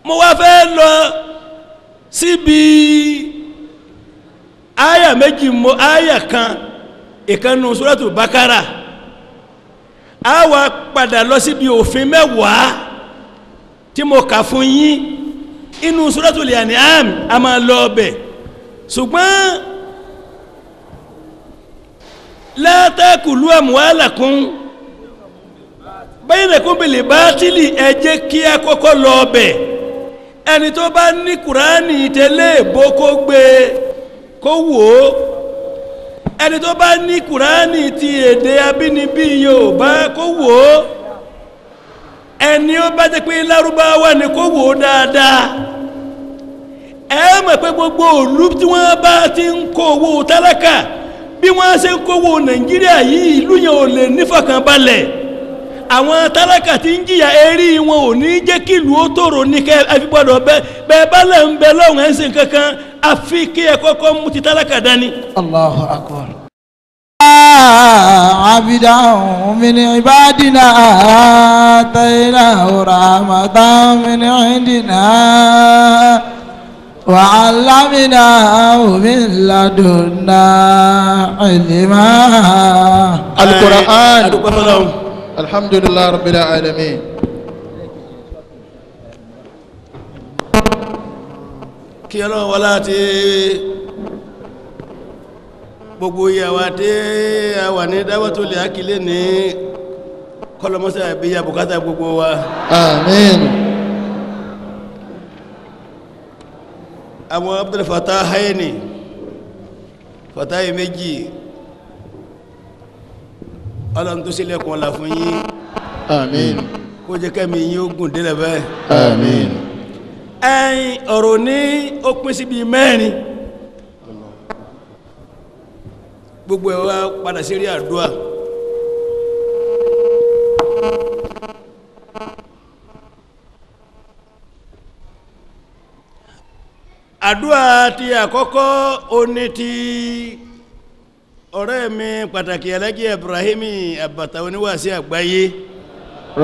mo wá fẹ́ lọ síbi aya méjì mo aya kan ìkànnù Suratul Bakara a wá padà lọ síbi òfin mẹ́wàá tí mo kà fún yín inú Suratul An'am a máa lọ ọbẹ̀ ṣùgbọ́n la takulu amwalakum bainakum bil batili ẹ jẹ́ kí a kọ́kọ́ lọ ọbẹ̀ ẹni tó bá ní Kùránì tẹ́lẹ̀ bó kó gbé kó wò ó ẹni tó bá ní Kùránì ti èdè abínibí Yorùbá kó wò ó ẹni ó bá jẹ́ pé Lárúbáwá ni kó wò ó dáadáa ẹ mọ̀ pé gbogbo ìlú tí wọ́n bá ti ń kó owó tálákà bí wọ́n ṣe ń kó owó Nàìjíríà yìí ìlú yẹn ò lè nífọ̀kànbalẹ̀ àwọn tálákà tí ń jìyà erí wọn ò ní jẹ́ kí ìlú ó tòrò ní kẹ́ àfipọ́dọ̀ bẹ́ẹ̀ bá lẹ̀ ń bẹ lọ́wọ́ ẹ̀ ń sìn kankan àfi kí ẹ kọ́kọ́ mú ti tálákà dání. Allahu akbar. Abidan min ibadina atayna rahmatan min indina wa 'allamnahu min ladunna ilma. Al-Qur'an. Alhamdulillah rabbil alamin. Kí Ọlọ́run wọlá tí gbogbo ìyàwó tí a wà ní Da'watul Haqq ní kọlọmọ́sá àbíyà bùkátà gbogbo wa. Àmín. Àwọn Abdul Fatahaini Fatahi méjì Ọlọ́run tó sílẹ̀kùn ọlá fún yín. Àmín. Kó jẹ́ kẹ́mi yín ó gùn délẹ̀ bẹ́ẹ̀. Àmín. Ẹ̀yin ọ̀rọ̀ ní ó pín sí bí mẹ́rin gbogbo ẹ̀ wá padà sí rí àdúà àdúà tí àkọ́kọ́ ó ní ti ọ̀rẹ́ mi pàtàkì Alhaji Ibrahimi Àbàtà oníwàásí àgbáyé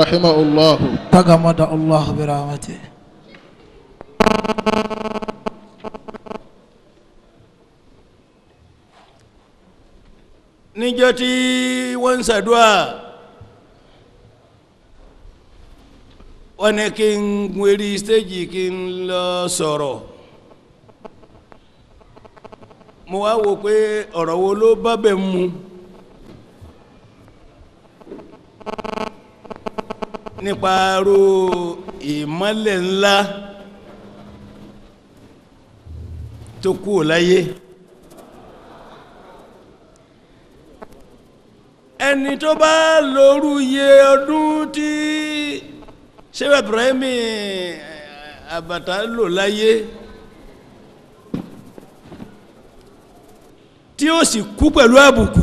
rahimahullahu tagamada Allah bi rahmatihi. níjọ́ tí wọ́n ń ṣàdúà wọ́n ní kí n gbérí stéjì kí n lọ sọ̀rọ̀ mo wá wò pé ọ̀rọ̀ wo ló bá bẹ̀ mu nípa ro ìmọ́lẹ̀ ńlá tó kú láyé ẹni tó bá lóru iye ọdún tí Sheikh Ibrahimi Àbàtà lò láyé tí ó sì kú pẹ̀lú àbùkù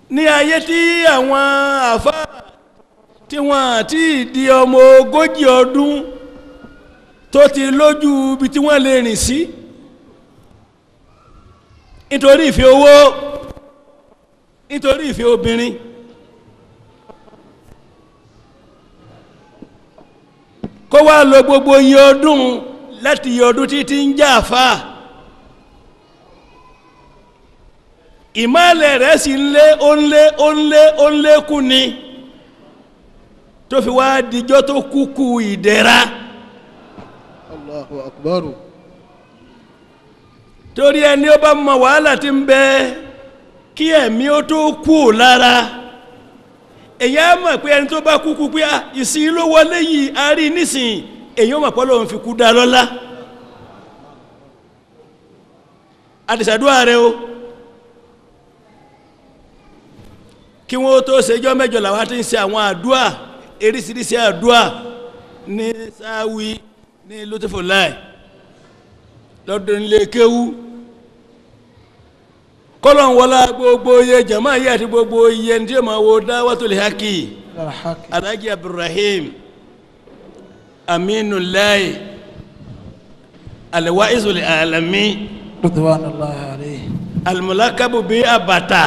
ní ayé tí àwọn àfáà tí wọ́n àti ìdí ọmọ 40 ọdún tó ti lójú ibi tí wọ́n lè rìn sí nítorí ìfẹ́ owó nítorí ìfẹ́ obìnrin kó wá lọ gbogbo iye ọdún láti iye ọdún títí ń jà fà ìmọ̀lẹ̀ rẹ̀ sì ń lé kú ni tó fi wá dijọ́ tó kúkú ìdẹ̀ra. Allahu akbar. torí ẹni ó bá mọ wàhálà tí ń bẹ kí ẹ̀mí ó tó kú lára èyí á mọ̀ pé ẹni tó bá kúkú pé ìsìn ló wọlé yìí a rí nísìn èyí ó mọ̀ pé Ọlọ́run fi kú dá lọ́lá àdìsàdúrà rẹ o kí wọ́n tó ṣèjọ́ mẹ́jọ làwọn ti ń ṣe àwọn àdúà eríṣiríṣi àdúà ní sáwí ní lótífòláì lọ́dún ilé kéwú kọ́lọ̀n wọlá gbogbo iye jama yìí àti gbogbo iye tí ó ma wo Da'watul Haqq Alhaji Ibrahim Aminullahi Al-Wa'izul Alami ridwanullahi alayhi al-mulakabu bi Àbàtà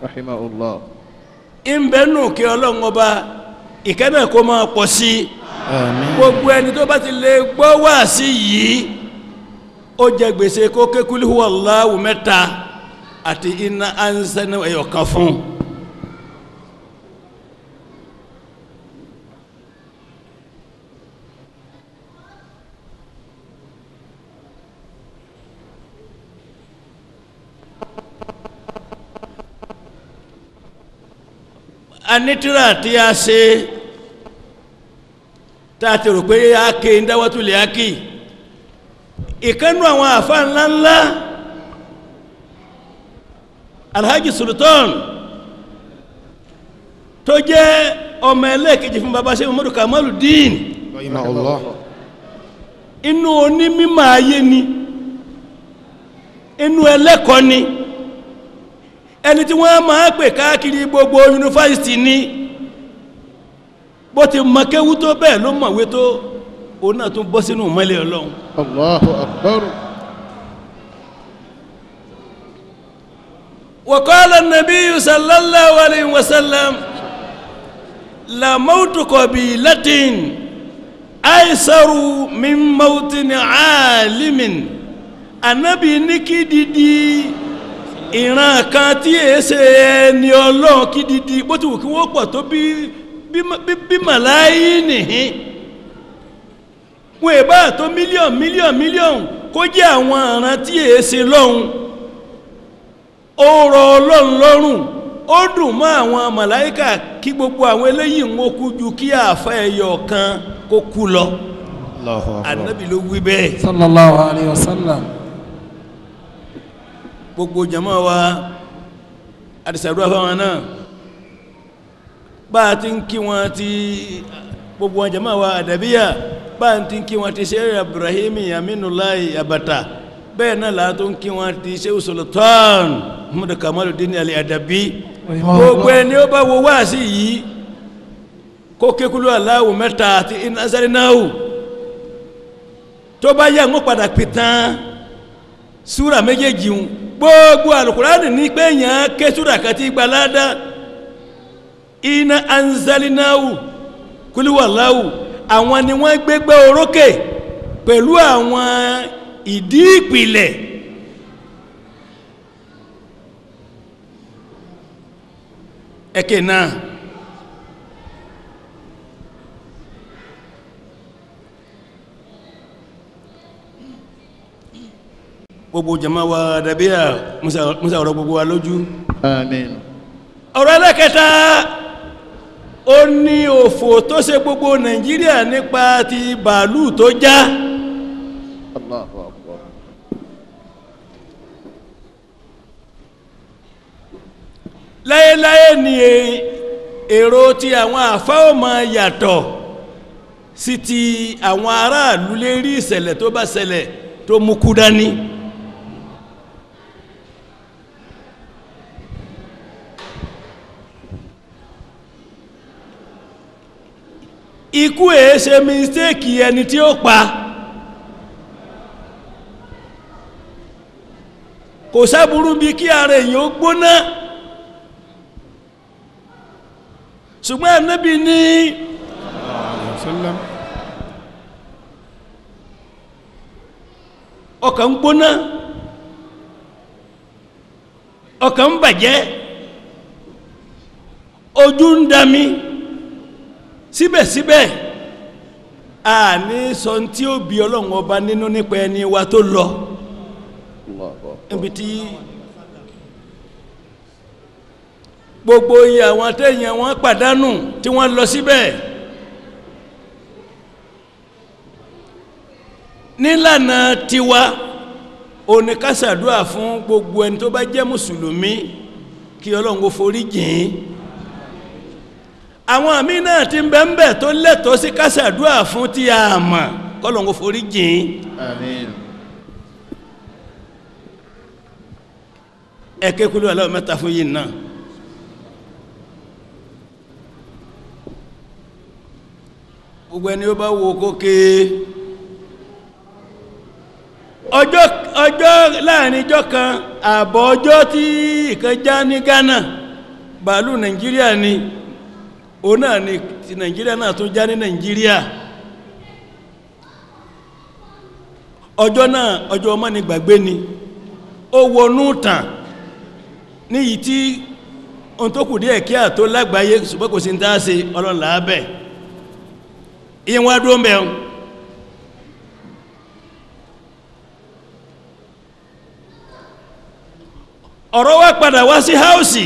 rahimahullah ìbẹ́nu kí ọlọ́run ọba ìkẹ́nà kó máa pọ̀ sí gbogbo ẹni tó bá ti lè gbọ́ wá sí yìí ó jẹ gbèsè kó ké kúlí huwallahu mẹ́ta àti iná ansẹ́nu ẹ̀yọ̀kan fún anítírà tí a ṣe tààtì rò pé a ké ń dáwọ́tú lè ákì ìkánú àwọn àfá ńláńlá Alhaji Sultan tó jẹ́ ọmọ ẹlẹ́ẹ̀kejì fún bàbá Sheikh Muhammadu Kamaluddin inú onímímọ̀ ayé ni inú ẹlẹ́kọ̀ọ́ ni ẹni tí wọ́n máa pè káàkiri gbogbo yunifásitì ní bó ti mọ̀kéwú tó bẹ́ẹ̀ ló mọ̀wé tó òun náà tún bọ́ sínú mọ́lẹ̀ Ọlọ́run. Allahu Akbar. wa qala an-nabiyyu sallallahu alayhi wa sallam la mawtu qabilatin aysaru min mawtin alimin Ànábì ní kí didi ìran kan tí èsè ẹni Ọlọ́run kí didi bó ti wù kí wọ́n pọ̀ tó bí màláyí nìhín wọ́n èbá tó mílíọ̀n kó jẹ́ àwọn àrán tí èsè lọ́hun ó rọ Ọlọ́run lọ́rùn ó dùn mọ́ àwọn màláíkà kí gbogbo àwọn eléyìí ń kú ju kí àfá ẹyọ kan kó kú lọ. Ànábì ló wí bẹ́ẹ̀ sallallahu alayhi wa sallam. gbogbo jama wa àdìsàdúrà fáwọn náà bá ti ń kí wọn ti gbogbo jama wa àdàbíyà bá ti ń kí wọn ti Sheikh Ibrahimi Aminullahi Abata bẹ́ẹ̀ náà látó ń kí wọn ti Sheikh Sultan Muhammadu Kamaluddin Al-Adabi gbogbo ẹni ó bá wo wá sí yìí kó kékulú Allahu mẹ́ta àti iná sáré-náwó tó bá yà ń padà pìtàn súra méjèèjì gbogbo Al-Qur'ani ní pé yàn ké súra kàtí gbalada iná anzalinahu kúlú wallahu àwọn ni wọ́n gbégbé orókè pẹ̀lú àwọn ìdí ìpìlẹ̀ ẹ̀kẹ́ náà gbogbo jama wa dàbíyà musa ọ̀rọ̀ gbogbo wa lójú Àmín. ọ̀rọ̀ ẹlẹ́kẹta ó ní òfò tó ṣe gbogbo Nàìjíríà nípa ti bàálù tó já Allahu Akbar. láyéláyé ni èrò tí àwọn àfáà máa yàtọ̀ sí ti àwọn aráàlú lérí ìṣẹ̀lẹ̀ tó bá ṣẹlẹ̀ tó mú kú dání ikú èé ṣe mistake ẹni tí ó pa kò sáburú bí kí ara èyàn ó gbóná ṣùgbọ́n Ànábì ní ọkàn ń gbóná ọkàn ń bàjẹ́ ojú ń dami síbẹ̀síbẹ̀ a ní sọ tí ó bí Ọlọ́run ọba nínú nípa ẹni wa tó lọ níbi tí gbogbo iye àwọn tẹ́yìn wọn pàdánù tí wọ́n lọ síbẹ̀ nílànà tiwa oníkásàdúà fún gbogbo ẹni tó bá jẹ́ mùsùlùmí kí Ọlọ́run ó forí jìn àwọn àmì náà ti ń bẹ̀m̀bẹ̀ tó lẹ́tọ̀ọ́ sí kásàdúà fún tí a mọ̀ k'Ọlọ́run ó forí jìn Àmín. ẹ̀kẹ́ kúlú aláwọ̀ mẹ́ta fún yìí náà gbogbo ẹni ó bá wo kókè ọjọ́ láàrin ọjọ́ kan àbọ̀ ọjọ́ tí ìkan já ní Ghana bàálù Nàìjíríà ni ó náà ni ti Nàìjíríà náà tó já ní Nàìjíríà ọjọ́ náà ọjọ́ ọmọ ni gbàgbé ni ó wọnú tàn ní yìí tí ohun tó kù díẹ̀ kí à tó lágbàáyé ṣùgbọ́n kò sí ń tá ṣe Ọlọ́run láàbẹ̀ ìyẹn wá dúró mẹ́ ọ̀rọ̀ wá padà wá sí háùsì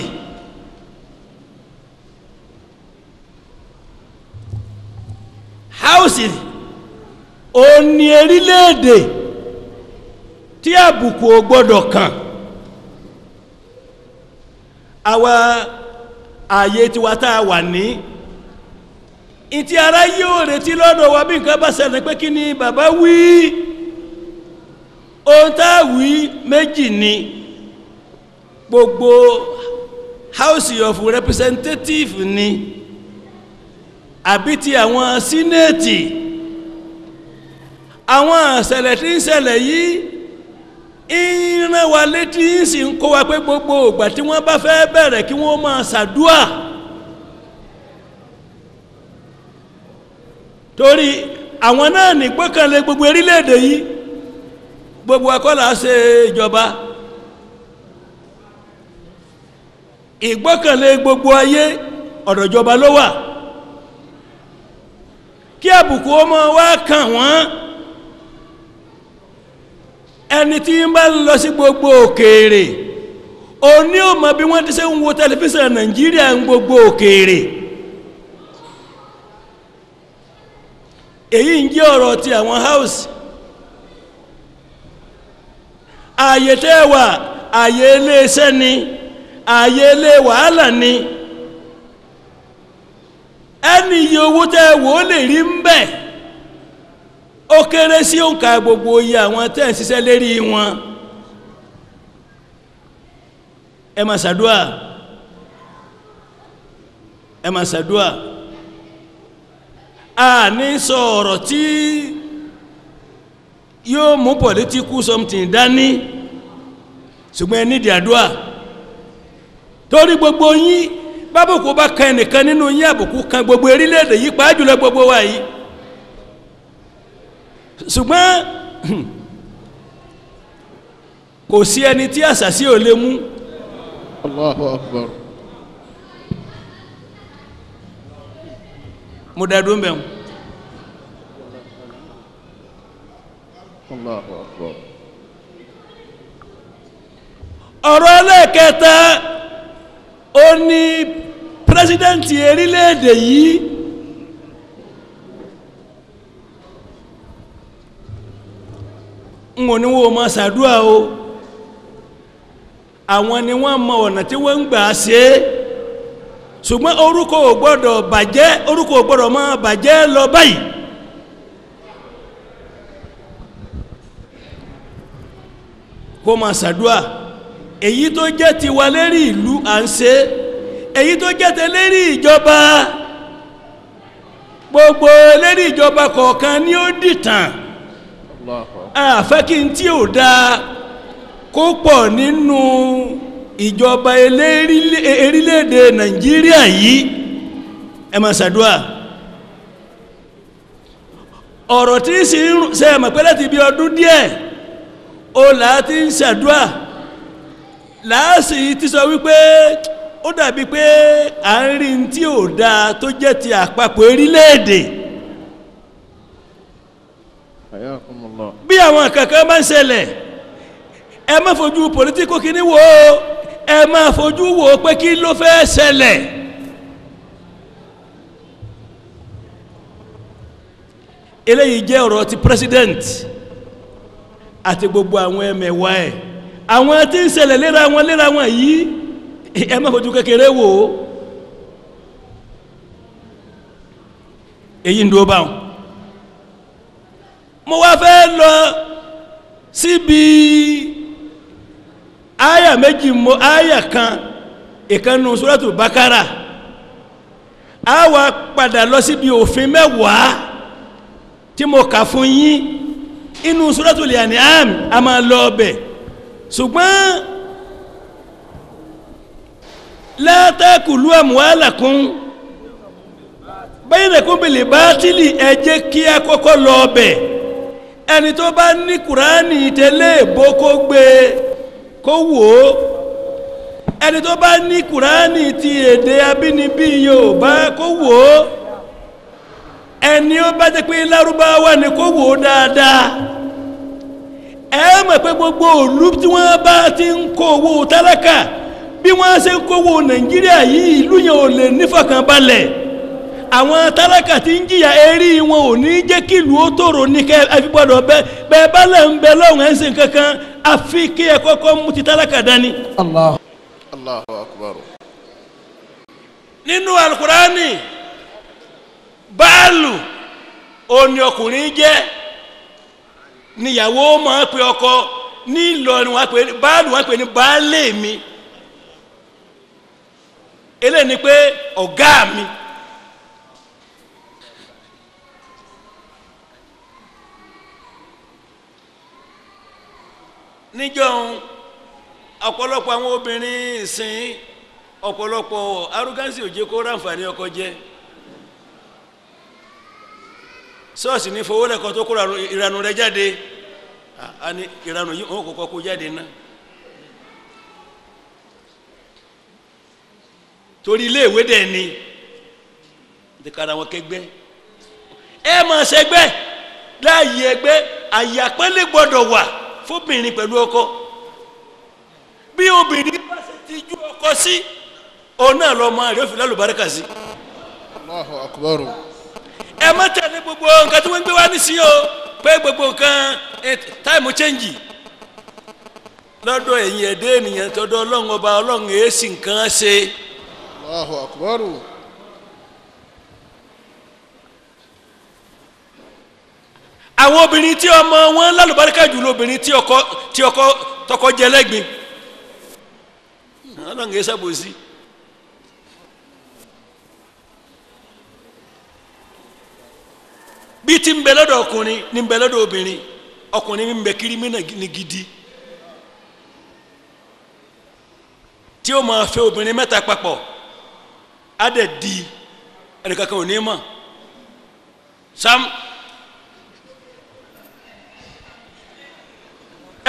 háùsì ó ní orílẹ̀-èdè tí àbùkù ò gbọ́dọ̀ kàn àwa ààyè tiwa tá a wà ní ìtí ara yóò retí lọ́dọ̀ wa bí nǹkan bá ṣẹlẹ̀ pé kí ni bàbá wí ohun tá a wí méjì ni gbogbo House of Representatives ni àbí ti àwọn Senate àwọn àṣẹlẹ̀ tí ń ṣẹlẹ̀ yìí ìran wa létí ń sì ń kó wa pé gbogbo ìgbà tí wọ́n bá fẹ́ bẹ̀rẹ̀ kí wọ́n máa ṣàdúà torí àwọn náà ní gbọ́kànlé gbogbo orílẹ̀-èdè yìí gbogbo akọ́là ṣe ìjọba ìgbọ́kànlé gbogbo ayé ọ̀dọ̀ ìjọba ló wà kí àbùkù ọmọ wa kàn wọ́n ẹni tí ń bá lọ sí gbogbo òkèèrè ó ní ó mọ̀ bí wọ́n ti ṣe ń wo tẹlifíṣàn Nàìjíríà ń gbogbo òkèèrè èyí ń jẹ́ ọ̀rọ̀ ti àwọn house ààyè tẹ́ wà ààyè iléeṣẹ́ ni ààyè ilé wàhálà ni ẹni iye owó tẹ́ wò ó lè rí ń bẹ̀ ó kéré sí òǹkà gbogbo iye àwọn tẹ́ ń ṣiṣẹ́ lérí wọn ẹ máa ṣàdúà ẹ máa ṣàdúà a ní sọ ọ̀rọ̀ tí yóò mú political something dání ṣùgbọ́n ẹ nídìí àdúà torí gbogbo yín bábùkù bá kan ẹnìkan nínú yín àbùkù kan gbogbo orílẹ̀-èdè yìí pàápàá jùlọ gbogbo wa yìí ṣùgbọ́n kò sí ẹni tí àṣàsí ò lè mú Allahu Akbar. mo dádúró mbẹ̀ Allahu Akbar. ọ̀rọ̀ ẹlẹ́ẹ̀kẹta ó ní pírẹsidẹ́ntì orílẹ̀-èdè yìí ń wọ́n ní wọ́n máa ṣàdúrà o àwọn ni wọ́n mọ ọ̀nà tí wọ́n ń gbà ṣe é ṣùgbọ́n orúkọ ò gbọ́dọ̀ bàjẹ́ orúkọ ò gbọ́dọ̀ máa bàjẹ́ lọ báyìí kó máa ṣàdúrà èyí tó jẹ́ tiwa lérí ìlú à ń ṣe èyí tó jẹ́ tẹ lérí ìjọba gbogbo lérí ìjọba kọ̀ọ̀kan ni ó dìtàn àfẹ́ kí n tí ò dáa kó pọ̀ nínú ìjọba orílẹ̀-èdè Nàìjíríà yìí ẹ máa ṣàdúà ọ̀rọ̀ tí sì ń ṣe ẹ̀mọ̀ pé láti bí ọdún díẹ̀ ó láti ń ṣàdúà láàsì ti sọ wípé ó dàbí pé à ń rí tí ò dáa tó jẹ́ ti àpapọ̀ orílẹ̀-èdè Hayakumullah. bí àwọn kankan bá ń ṣẹlẹ̀ ẹ má fojú pòlítíkù kìíní wò ó ẹ má fojú wò ó pé kí ló fẹ́ ṣẹlẹ̀ eléyìí jẹ́ ọ̀rọ̀ ti president àti gbogbo àwọn ẹmẹ̀wà ẹ̀ àwọn tí ń ṣẹlẹ̀ léra wọn yìí ẹ má fojú kékeré wò ó èyí ń dúró báwọn mo wá fẹ́ lọ síbi àyà méjì mo àyà kan ìkànnù Suratu Bakara a wá padà lọ síbi òfin mẹ́wàá tí mo kà fún yín inú Suratul An'am a máa lọ ọbẹ̀ ṣùgbọ́n la takulu amwalakum bainakum bil batili ẹ jẹ́ kí a kọ́kọ́ lọ bẹ̀ ẹni tó bá ní kùránì tẹ́lẹ̀ bó kó gbé kó wò ó ẹni tó bá ní kùránì ti èdè abínibí Yorùbá kó wò ó ẹni ó bá jẹ́ pé Lárúbáwá ni kó wò ó dáadáa ẹ mọ̀ pé gbogbo òlú tí wọ́n bá ti ń kó owó tálákà bí wọ́n ṣe ń kó owó Nàìjíríà yìí ìlú yẹn ò lè nífọ̀kànbalẹ̀ àwọn tálákà tí ń jìyà erí wọn ò ní jẹ́ kí ìlú ó tòrò ní kẹ́ ẹ fi gbọ́dọ̀ bẹ́ẹ̀ bá lẹ̀ ń bẹ lọ́hùn ẹ̀ ń sìn kankan àfi kí ẹ kọ́kọ́ mú ti tálákà dání. Allahu akbar. nínú alukurani báàlù òní ọkùnrin jẹ́ níyàwó máa pe ọkọ ní Ìlọrin báàlù wọn pè ní baálé mi eléyìí ni pé ọ̀gá mi. níjọ́ ọ̀pọ̀lọpọ̀ àwọn obìnrin ìsìn ọ̀pọ̀lọpọ̀ arúgánsì òjé kó ráǹfààní ọkọ jẹ́ ṣọ́ọ̀ṣì ní fowó lẹ́kọ̀ọ́ tó kó ìranù rẹ̀ jáde a ní ìranù yìí wọ́n kọ́kọ́ kó jáde náà torí ilé ìwé dẹ̀ ni dìkàrà wọn kẹgbẹ́ ẹ máa ṣẹgbẹ́ láàyè ẹgbẹ́ àyàpẹ́lẹ́ gbọ́dọ̀ wà fóbìnrin pẹ̀lú ọkọ bí obìnrin bá ṣe ti ju ọkọ sí òun náà lọ máa rí òfin lálùbáríkà sí. Allahu akbar. ẹ má tẹ̀lé gbogbo nǹkan tí wọ́n ń gbé wá nísìnyí o pé gbogbo nǹkan táìmù chẹ́ǹjì lọ́dọ̀ ẹ̀yìn ẹ̀dẹ́ ènìyàn tọ́dọ̀ ọlọ́run ọba ọlọ́run èésì nǹkan ṣe. Allahu akbar. àwọn obìnrin tí ọmọ wọn lálùbáríkà jù lóbìnrin tí ọkọ tọkọ jẹ lẹ́gbin ọlọ́run èé sábòsí. bí ti ń bẹ lọ́dọ̀ ọkùnrin ní ń bẹ lọ́dọ̀ obìnrin ọkùnrin ń bẹ kiri mí ní gidi tí ó máa fẹ́ obìnrin mẹ́ta papọ̀ á dẹ̀ di ẹnìkankan ò ní mọ̀ sam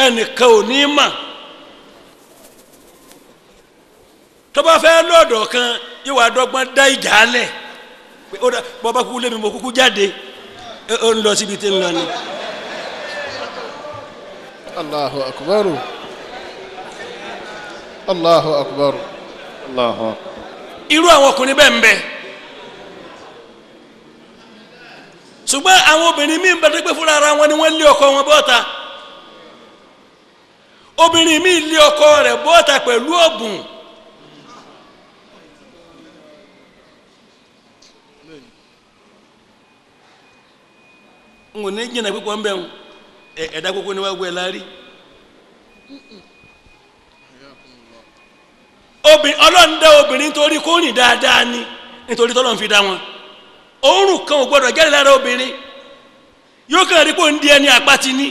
ẹnìkan ò ní mọ̀ tó bá fẹ́ lọ́dọ̀ kan yóò wá dọ́gbọ́n dá ìjà lẹ̀ pé ó dá bọ́bá kúkú lémi mo kúkú jáde ó ń lọ síbi tí ń lọ ni. Allahu akbar. Allahu akbar. Allahu akbar. irú àwọn ọkùnrin bẹ́ẹ̀ ń bẹ ṣùgbọ́n àwọn obìnrin míì ń bẹ pé fúnra ara wọn ni wọ́n lé ọkọ wọn bọ́ta obìnrin míì lé ọkọ rẹ̀ bọ́ta pẹ̀lú ọ̀bùn n ò ní jìnnà pípọ̀ ń bẹ̀ ń ẹ̀dá gbogbo ni wọ́n gbé lárí ọlọ́run dá obìnrin torí kó rìn dáadáa ni nítorí tọ́lọ́run fi dá wọn òórùn kan ò gbọ́dọ̀ jáde lára obìnrin yóò kàn rí kó ń di ẹni àpáti ní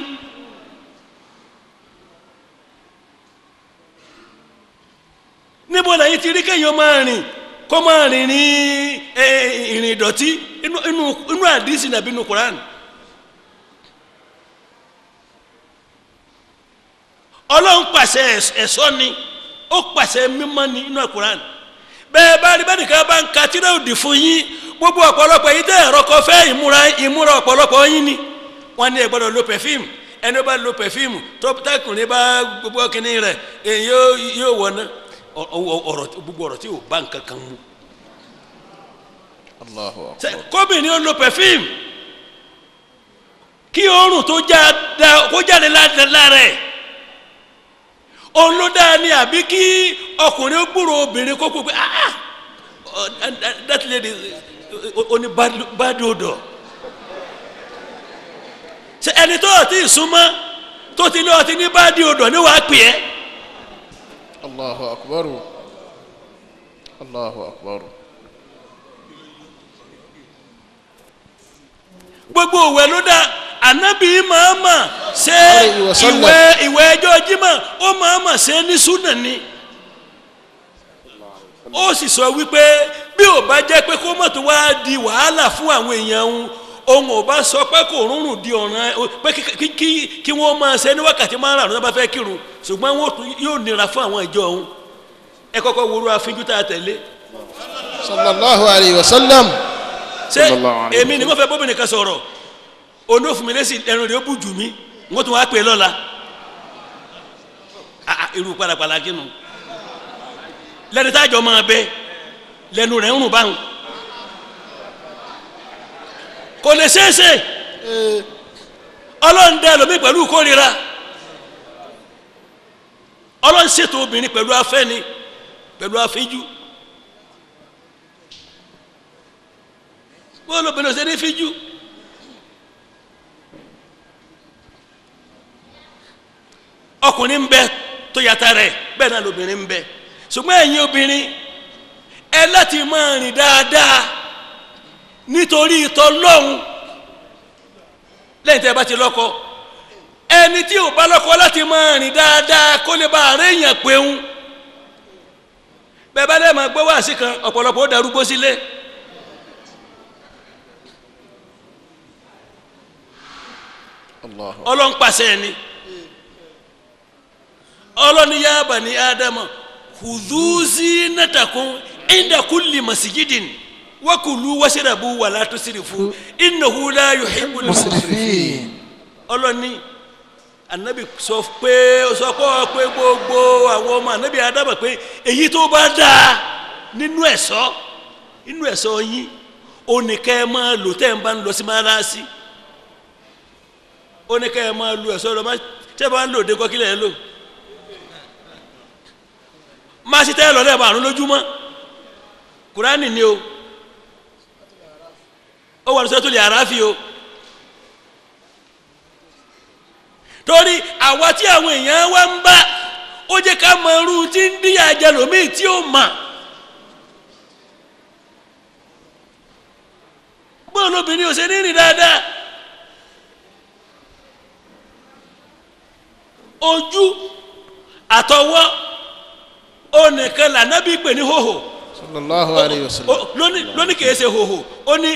níbo lẹ́yìn ti rí kéèyàn máa rìn kó máa rìn ní ìrìn ìdọ̀tí inú àdísì nàbí inú Kùránì ọlọ́run pàṣẹ ẹ̀ṣọ́ ni ó pàṣẹ mímọ́ ní inú Kùránì bẹ́ẹ̀ bá rí bẹ́ẹ̀ bá ń ka tírà òdì fún yín gbogbo ọ̀pọ̀lọpọ̀ yìí tẹ́ ẹ̀rọ kọ fẹ́ ìmúra ọ̀pọ̀lọpọ̀ yín ni wọ́n ní ẹ gbọ́dọ̀ lo pẹ̀fíìmù ẹni bá lo pẹ̀fíìmù tó tẹkùnrin bá gbogbo kìnní rẹ̀ yóò wọ̀nà gbogbo ọ̀rọ̀ tí ò bá nǹkan kan mu. Allahu akbar. kóbìnrin ó lo pẹ̀fíìmù kí oorun tó jáde lára ẹ̀ òun ló dáa ní àbí kí ọkùnrin ó gbúrò obìnrin kó pé that lady oní bad odor ṣe ẹni tó ti súnmọ́ tó ti ní ọtí ní bad odor ní wàá pè é. Allahu akbar. Allahu akbar. gbogbo òwe ló dá anabi mahama ṣe ìwẹ̀ ẹjọ́ Jímọ̀ ó mahama ṣe ní súnà ni ó sì sọ wípé bí ò bá jẹ́ pé kó mọ̀ tó wá di wàhálà fún àwọn èèyàn òun ò bá sọ pé kò rúnrún di ọ̀ràn pé kí wọ́n máa ṣe ní wákàtí márùn-ún tó bá fẹ́ kírun ṣùgbọ́n yóò nira fún àwọn ìjọ òun ẹ kọ́kọ́ wúru àfijù tá a tẹ̀lé. sallallahu alayhi wa sallam. ṣé èmi ni wọ́n fẹ́ bóbi nìkan sọ̀rọ̀ onófin mi lẹ́sìn ẹnu rẹ̀ ó bù jù mí wọ́n tún wá pè é lọ́la irú palapala kínú lẹ́ni tájọ́ máa bẹ lẹ́nu rẹ̀ ń rùn báwọn kò lè ṣeéṣe ọlọ́run dá ẹlòmíì pẹ̀lú ìkórira ọlọ́run ṣètò obìnrin pẹ̀lú afẹ́ni pẹ̀lú afíjú wọ́n lóbìnrin ò ṣe ní fíjú ọkùnrin ń bẹ tó yàtà rẹ̀ bẹ́ẹ̀ náà lóbìnrin ń bẹ ṣùgbọ́n ẹ̀yin obìnrin ẹ láti máa rìn dáadáa nítorí ìtọ́lọ́hun lẹ́yìn tẹ́ bá ti lọ́kọ ẹni tí ò bá lọ́kọ láti máa rìn dáadáa kó lè bá àárẹ̀ èèyàn péun bẹ́ẹ̀ bá dẹ́ máa gbọ́ wáàsí kan ọ̀pọ̀lọpọ̀ ó darúgbó sílé ọlọ́run pàṣẹ ẹni ọlọ́ni yá bani ádámà khudhu zinatakum inda kulli masjidin wakulu washrabu wala tusrifu innahu la yuhibbul musrifin ọlọ́ni anabi sọ pé gbogbo àwọn ọmọ anabi ádámà pé èyí tó bá dáa nínú ẹ̀ṣọ́ yín oníkẹ́ máa lò tẹ́ ń bá ń lọ sí márásí oníkẹ́ máa lò ẹ̀ṣọ́ lọ tẹ́ bá ń lò dé kọ́kílẹ̀ lò máa ṣe tẹ́lọ̀ lẹ́ẹ̀bà àrùn lójúmọ́ kùránì ni o ó wà ní Suratul A'raf o torí àwa tí àwọn èèyàn wá ń bá ó jẹ́ ká mọ irú tí ń díyà jẹlòmíì tí ó mà gbọ́n lóbìnrin ò ṣe ní rìn dáadáa ojú àtọwọ́ ó nìkan lànàbí pè ní hòhò sallallahu alayhi wa sallam lóní kìí ṣe hòhò ó ní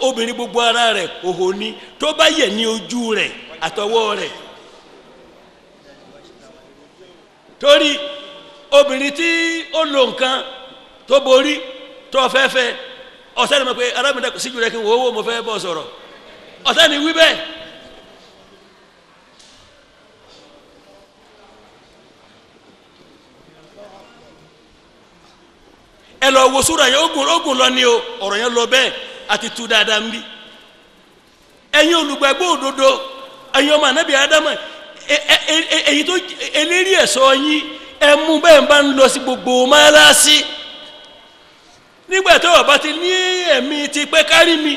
obìnrin gbogbo ara rẹ̀ hòhò ni tó bá yẹ ní ojú rẹ̀ àtọwọ́ rẹ̀ torí obìnrin tí ó lo nǹkan tó borí tó fẹ́fẹ́ ọ̀sẹ́ ni mo pe arábìnrin síjú rẹ̀ kí n wò ó mo fẹ́ bọ́ sọ̀rọ̀ ọ̀sẹ́ ni wí bẹ́ẹ̀ ẹ lọ wo súra yẹn ogun lọ ní o ọ̀rọ̀ yẹn lọ bẹ́ẹ̀ àti tu dáadáa ń bí ẹ̀yin olùgbàgbọ́ òdodo ẹ̀yin ọmọ ànábì ádámà èyí tó eléri ẹ̀ṣọ́ yín ẹ mú bẹ́ẹ̀ bá ń lọ sí gbogbo márásí nígbà tó ọba ti ní ẹ̀mí ti pẹ́ kárí mi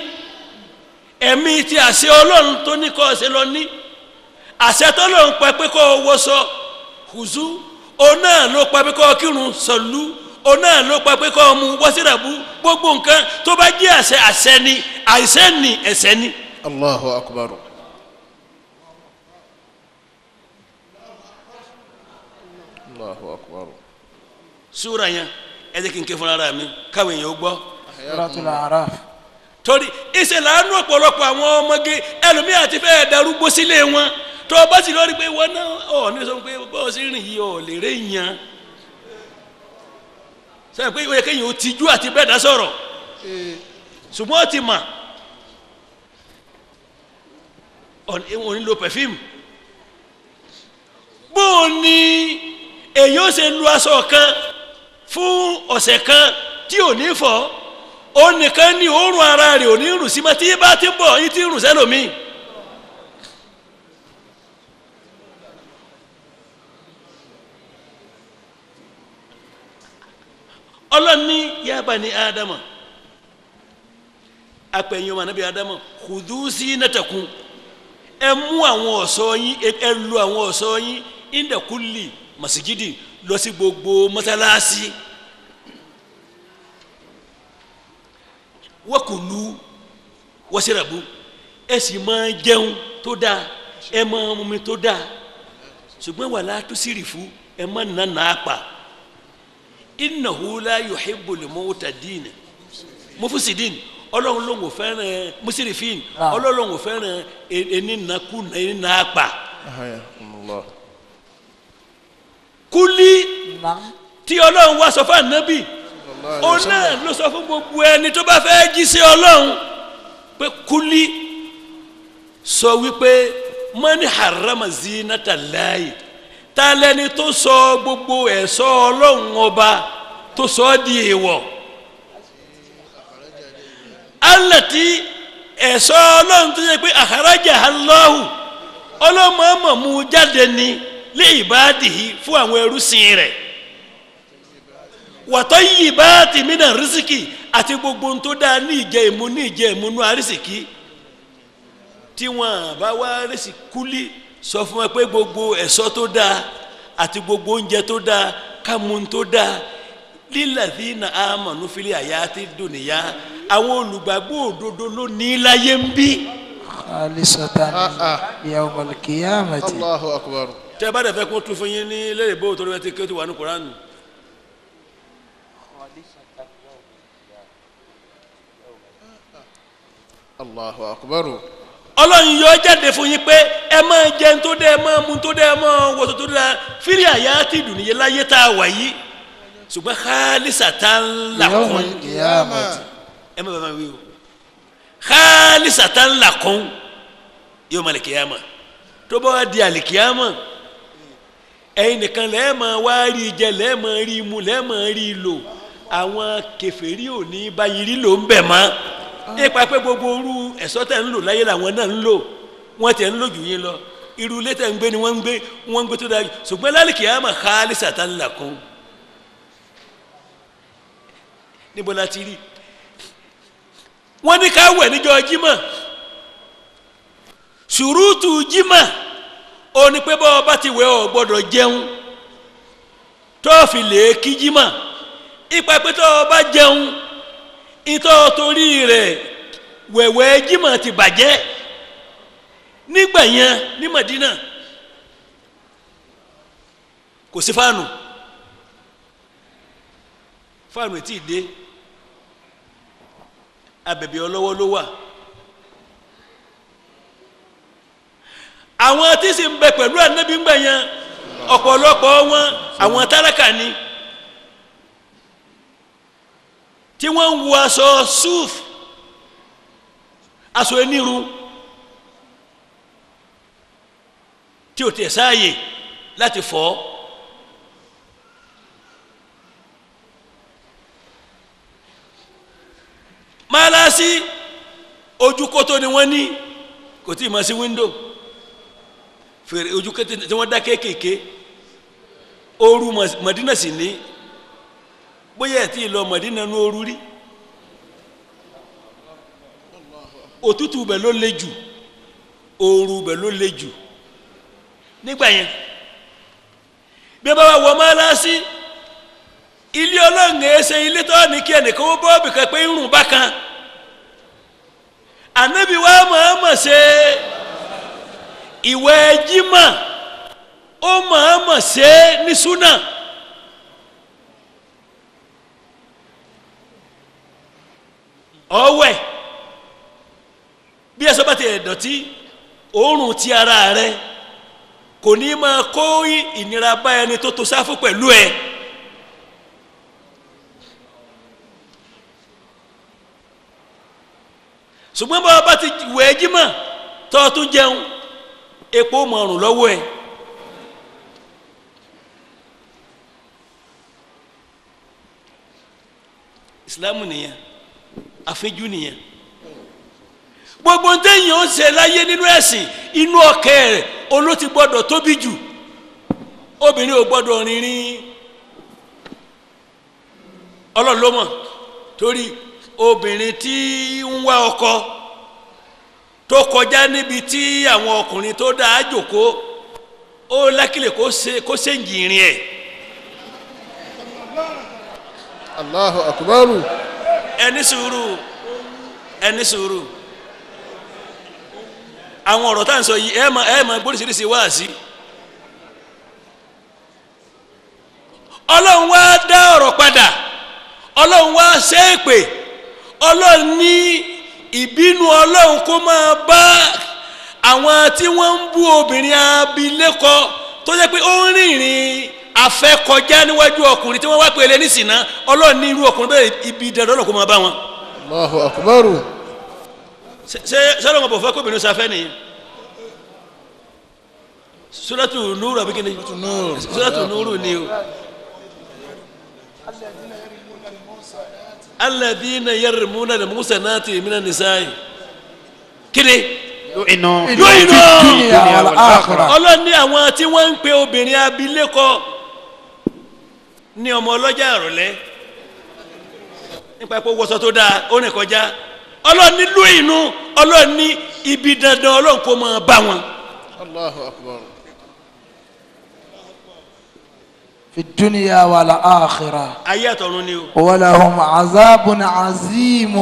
ẹ̀mí ti àṣẹ ọlọ́run tó ní kọ́ ọ̀ṣẹ́ lọ ní àṣẹ tọ́lọ́run pa pé kọ́ wọṣọ hùzú òun náà ló pa pé kọ́ kírun sọ̀lú òun náà ló pa pé kọ́ mu wọ́síràbù gbogbo nǹkan tó bá jẹ́ àṣẹ ni àìṣẹ́ ni ẹ̀ṣẹ̀ ni. Allahu akbar. Allahu akbar. súra yẹn ẹ jẹ́ kí n ké fúnra rà mí káwọn èèyàn ó gbọ́. Suratul A'raf. torí ìṣẹ̀lẹ̀ àánú ọ̀pọ̀lọpọ̀ àwọn ọmọge ẹlòmíà ti fẹ́ darúgbó sílé wọn tó bá sì lórí pé wọn náà ọ̀ ní sọ pé bọ́ọ̀ sí rìn yìí ọ̀ lè rè yàn sẹ́yìn pé ìwé kéyìn ó tijú àti bẹ́ẹ̀ dá sọ̀rọ̀ ṣùgbọ́n ó ti mà òní lo perfume bóò ni èyí ó ṣe lu aṣọ kan fún ọ̀sẹ̀ kan tí ò ní fọ̀ ó nìkan ní òórùn ara rẹ̀ ò ní rùn sí ma tí bá ti bọ̀ yín ti rùn sẹ́lòmíì ọlọ́ni ya bani ádámà apẹ̀yìn ọmọ anábì ádámà khudhu zinatakum ẹ mú àwọn ọ̀ṣọ́ yín ẹ lu àwọn ọ̀ṣọ́ yín inda kulli masjidi lọ sí gbogbo mọ́sálásí wakulu washrabu ẹ sì máa jẹun tó dáa ẹ máa mumi tó dáa ṣùgbọ́n wala tusrifu ẹ má nànà àpà innahu la yuhibbul mu'tadin mufsidin Ọlọ́run ló ń fẹ́ràn musirifin Ọlọ́run ló ń fẹ́ràn ẹni nakuna ẹni napa Allah kuli tí Ọlọ́run wá sọ fún Ànábì ọ̀nà ló sọ fún gbogbo ẹni tó bá fẹ́ jí sí Ọlọ́run pé kuli sọ wípé mani harama zinata lahi ta lẹni tó sọ gbogbo ẹ̀ṣọ́ Ọlọ́run ọba tó sọ di èèwọ̀ alati ẹ̀ṣọ́ Ọlọ́run tó yẹ pé àkàràjà Allahu ọlọ́mọọmọ mú jáde ní lé ìbáàdìí fún àwọn ẹrúsìn rẹ̀ wàtọ́ yìí bá ti mìíràn rísíkì àti gbogbo tó dáa ní ìjẹ ìmúnú àrísìkí tí wọ́n bá wá rísì kúlí sọ fún ẹ pé gbogbo ẹ̀ṣọ́ tó dáa àti gbogbo oúnjẹ tó dáa kámú tó dáa lílàdínà àmọ̀nù fílẹ̀ àyà ti dùnìyà àwọn olùgbàgbọ́ òdodo ló ní láyé ń bí. khalisatan yawmal qiyamati. Allahu akbar. tẹ́ bá dẹ̀ fẹ́ kó tún fún yín ní lérè bó tó lọ́wọ́ tí kí ó ti wà ní Kùránì. Allahu akbar. Ọlọ́run yóò jáde fún yín pé ẹ máa jẹun tó dẹ́ ẹ máa mu tó dẹ́ ẹ máa wọ̀tò tó dẹ́ fílẹ̀ àyà ti dùnìyà láyé tá a wà yìí ṣùgbọ́n khalisatan lakum yawmal qiyamati. ẹ má bàbá wí o khalisatan lakum yawmal qiyamah tó bá wá di àlìkíyàmà ẹ̀yin nìkan lẹ́ẹ̀ máa wá rí jẹ lẹ́ẹ̀ máa rí mu lẹ́ẹ̀ máa rí lò àwọn kèfèrí ò ní báyìí rí lò ń bẹ̀ mọ́ nípa pé gbogbo orú ẹ̀ṣọ́ tẹ̀ ń lò láyé làwọn náà ń lò wọ́n tẹ̀ ń lò jù yín lọ irú ilé tẹ̀ ń gbé ni wọ́n ń gbé tó dájú ṣùgbọ́n lálìkíyàmà khalisatan lakum níbo la ti rí wọ́n ní ká wẹ̀ níjọ́ jímọ̀ ṣùrùtù jímọ̀ ó ní pé bọ́ bá ti wẹ̀ ọ́ gbọ́dọ̀ jẹun tó fi lè kí jímọ̀ ipa pé tó bá jẹun ìtọ́ torí rẹ̀ wẹ̀wẹ̀ jímọ̀ ti bàjẹ́ nígbà yẹn ní Madina kò sí fáànù tí ì dé abẹ̀bẹ̀ ọlọ́wọ́ ló wà àwọn tí sì ń bẹ pẹ̀lú Ànábì ń gbà yẹn ọ̀pọ̀lọpọ̀ wọn àwọn tálákà ni tí wọ́n ń wọ aṣọ súf aṣọ onírun tí ò tẹ̀ sáàyè láti fọ̀ málásí ojúkótó ni wọ́n ní kò tí ì máa sí wíńdò fèrè ojúkótó tí wọ́n dá kéékèèké ooru Mádínà sì ní bóyá ẹ̀ tí ì lọ Mádínà ní ooru rí òtútù bẹ̀ ló le jù ooru bẹ̀ ló le jù nígbà yẹn bí wọ́n bá wọ málásí ilé Ọlọ́run ẹsẹ̀ ilé tó ní kí ẹnìkan ó bọ́ọ̀bì kan pé irun bá kan Ànábì wa mọ̀ọ́mọ̀ ṣe ìwẹ̀ jímọ̀ ó mọ̀ọ́mọ̀ ṣe ní súnà ọ̀wẹ̀ bí ẹ̀sọ́ bá ti ẹ̀dọ̀tí òórùn ti ara rẹ kò ní máa kó ìnira bá ẹni tó sáfù pẹ̀lú ẹ. ṣùgbọ́n bá bá ti wẹ̀ jímọ̀ tó tún jẹun epo mọ̀rùn lọ́wọ́ ẹ̀ Ìsìlámù nìyẹn àfẹ́jú nìyẹn gbogbo ń tẹ́yìn ó ń ṣe láyé nínú ẹ̀sìn inú ọkẹ́ rẹ̀ olóti gbọ́dọ̀ tóbi jù obìnrin ò gbọ́dọ̀ rìnrìn Ọlọ́run ló mọ̀ torí obìnrin tí ń wá ọkọ tó kọjá níbi tí àwọn ọkùnrin tó dáa jòkó ó lákìlẹ̀ kó ṣe ń jìnrìn ẹ̀. Allahu akbar. ẹni sùúrù àwọn ọ̀rọ̀ tá à ń sọ yìí ẹ máa gbóríṣiríṣi wáàsí. Ọlọ́run wá dá ọ̀rọ̀ padà ọlọ́run wá ṣépè ọlọ́run ní ìbínú ọlọ́run kó máa bá àwọn tí wọ́n ń bú obìnrin abilékọ tó jẹ́ pé ó ń rìnrìn afẹ́ kọjá níwájú ọkùnrin tí wọ́n wá pèlè ní ṣìnà ọlọ́run ní irú ọkùnrin bẹ́ẹ̀ ibi dandan ọlọ́run kó máa bá wọn. Allahu akbar. ṣé sọ́dọ̀ bọ̀ fẹ́ kóbìnrin sáfẹ́ nìyẹn. Suratu Nuru àbí kíni Suratu Nuru ni o. alladhina yarmuna al-muhsanati minan nisa'i kíni ọlọ́run ní àwọn tí wọ́n ń pe obìnrin abilékọ ní ọmọ ọlọ́jà ìrọ̀lẹ́ nípa pé wọ́sọ tó dáa ó rìn kọjá ọlọ́run ní lóyìnú ọlọ́run ní ibi dandan ọlọ́run kó máa bá wọn. Allahu akbar. في الدنيا والآخرة ayé àtọ̀run ni o. ولهم عذاب عظيم.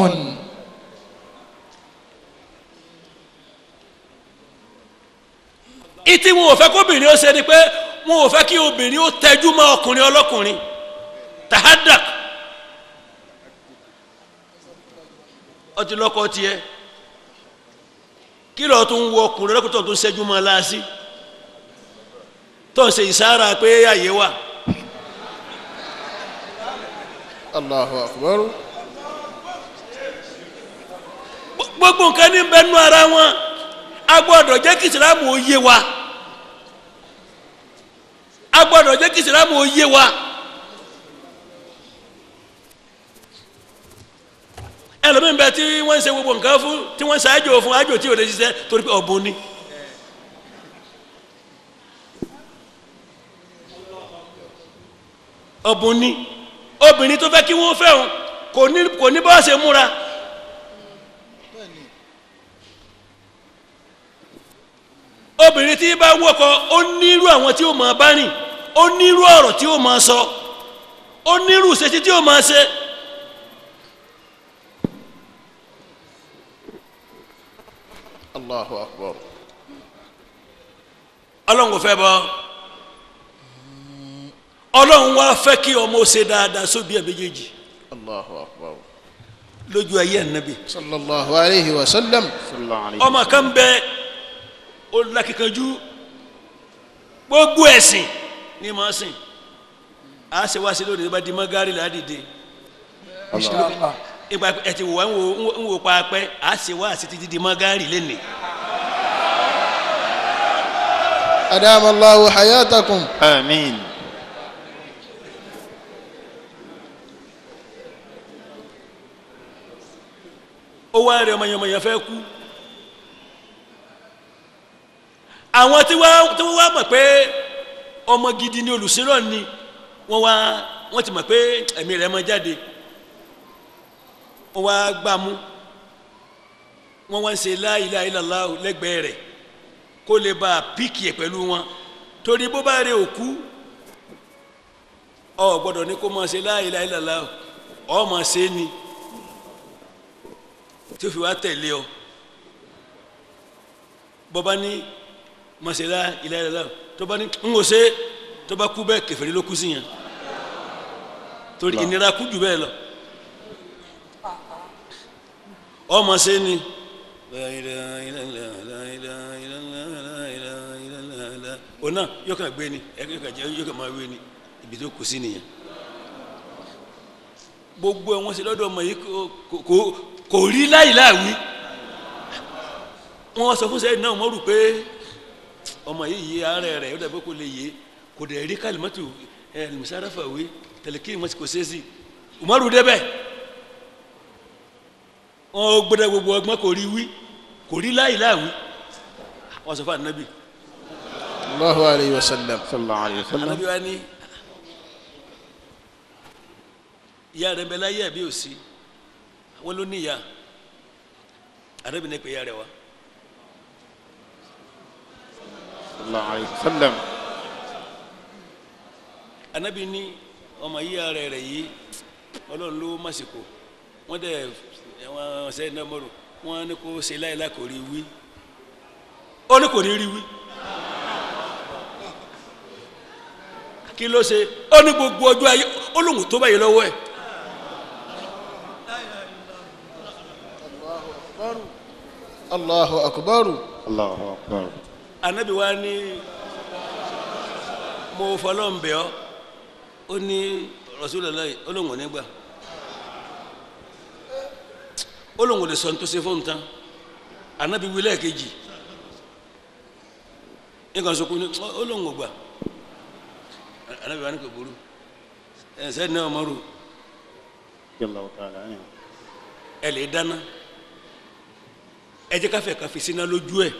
ìtí wọn ò fẹ́ kóbìnrin ó ṣe ni pé wọn ò fẹ́ kí obìnrin ó tẹjú mọ́ ọkùnrin ọlọ́kùnrin tahadak ọtí lọ́kọ tiẹ̀ kí lọ́ọ́ tún wọ ọkùnrin ọlọ́kùnrin tó ń ṣẹ́jú mọ́ láàásì tó ń ṣe ìsára pé àyè wà. Allahu akbar. gbogbo nǹkan ní bẹ́ẹ̀ nú ara wọn a gbọ́dọ̀ jẹ́ kí ìsìlámù ó yé wa a gbọ́dọ̀ jẹ́ kí ìsìlámù ó yé wa. ẹlòmíín bẹ tí wọ́n ń ṣe gbogbo nǹkan fún tí wọ́n ń ṣáájò fún ájò tí ò lè ṣiṣẹ́ torí pé ọ̀bùn ni. ọ̀bùn ni obìnrin tó fẹ́ kí wọ́n fẹ́ wọn kò ní bá ṣe múra. obìnrin tí bá wọ́kọ ó nírú àwọn tí ó máa bá rìn ó nírú ọ̀rọ̀ tí ó máa sọ ó nírú ìṣesí tí ó máa ṣe. Allahu akbar. ọlọ́run kò fẹ́ bọ́ ọlọ́run wá fẹ́ kí ọmọ ṣe dáadáa sóbí ẹ̀ méjèèjì. Allahu akbar. lójú ayé ànábì. sallallahu alayhi wa sallam. ọmọ kan bẹ ó lákìkanjú gbogbo ẹ̀sìn ní ma sìn a ṣe wá sí lónìí bá di magari ládìde ìgbà ẹ ti wò wá ń wò pa pẹ́ a ṣe wá sí títí di magari lẹ́nìí. adama Allahu hayatakum. Àmín. ó wá rẹ ọmọ yẹn fẹ́ kú àwọn tí wọ́n wá mọ̀ pé ọmọ gidi ni olùsírọ̀ ni wọ́n ti mọ̀ pé ẹ̀mí rẹ̀ máa jáde wọ́n wá gbámú wọ́n wá ń ṣe la ilaha illallah lẹ́gbẹ̀ẹ́ rẹ̀ kó lè bá píkì ẹ̀ pẹ̀lú wọn torí bó bá rẹ̀ òkú ọ gbọ́dọ̀ ní kó máa ṣe la ilaha illallah ọ máa ṣe ni tí ó fi wá tẹ̀lé ọ bọ́bá ní masela ilẹ̀lẹ́lá tó bá ní ń wò ṣe tó bá kú bẹ́ẹ̀ kèfèrí ló kú sí yẹn torí ìnira kú jù bẹ́ẹ̀ lọ ọmọ ṣe ni ọ̀nà yóò kàn gbé ni yóò kàn máa wé ni ibi tó kù sí nìyẹn gbogbo ẹ̀wọ̀n sí lọ́dọ̀ ọmọ yìí kò rí láìláàwí wọ́n sọ fún sẹ́yìn náà mọ́rù pé ọmọ yìí yé ààrẹ rẹ̀ ó dàbí kò lè yé kò dẹ̀ rí kalimatu musarafa wé tẹ̀lẹ́kì wọn kò sẹ́sì umaru débẹ̀ wọn gbọ́dọ̀ gbogbo ọgbọ́n kò rí wí kò rí láìláàwí wọ́n sọ fún anabi. Allahu alayhi wa sallam. anabi wa ni ìyá rẹ̀ bẹ láyé àbí òsì wọn ló ní ìyá anabi ní pé ìyá rẹ̀ wá. sallallahu alayhi wa sallam. anabi ní ọmọ yìí ara rẹ̀ yìí ọlọ́run ló màsìkò wọ́n dẹ̀ wọ́n sẹ́yìn náà mọ̀rọ̀ wọ́n ní kó ṣe láìlá kò rí wí ó ní kò ní rí wí kí ló ṣe ó ní gbogbo ọjọ́ ayé ó lóhùn tó báyìí lọ́wọ́ ẹ̀ Allahu akbar. Allahu akbar. anabi wa ni mo fọlọ́n bẹ̀ ọ́ ó ní Rasulullah olóhùn nígbà olóhùn lè sọ ní tó ṣe fún tán anabi wílẹ̀ kejì nǹkan sọkún ní olóhùn gbà anabi wa ni kò burú ẹ̀sẹ̀ ní Umaru Allahu ta'ala anhu. ẹ lè dáná ẹ jẹ́ káfẹ́ káfí síná lójú ẹ̀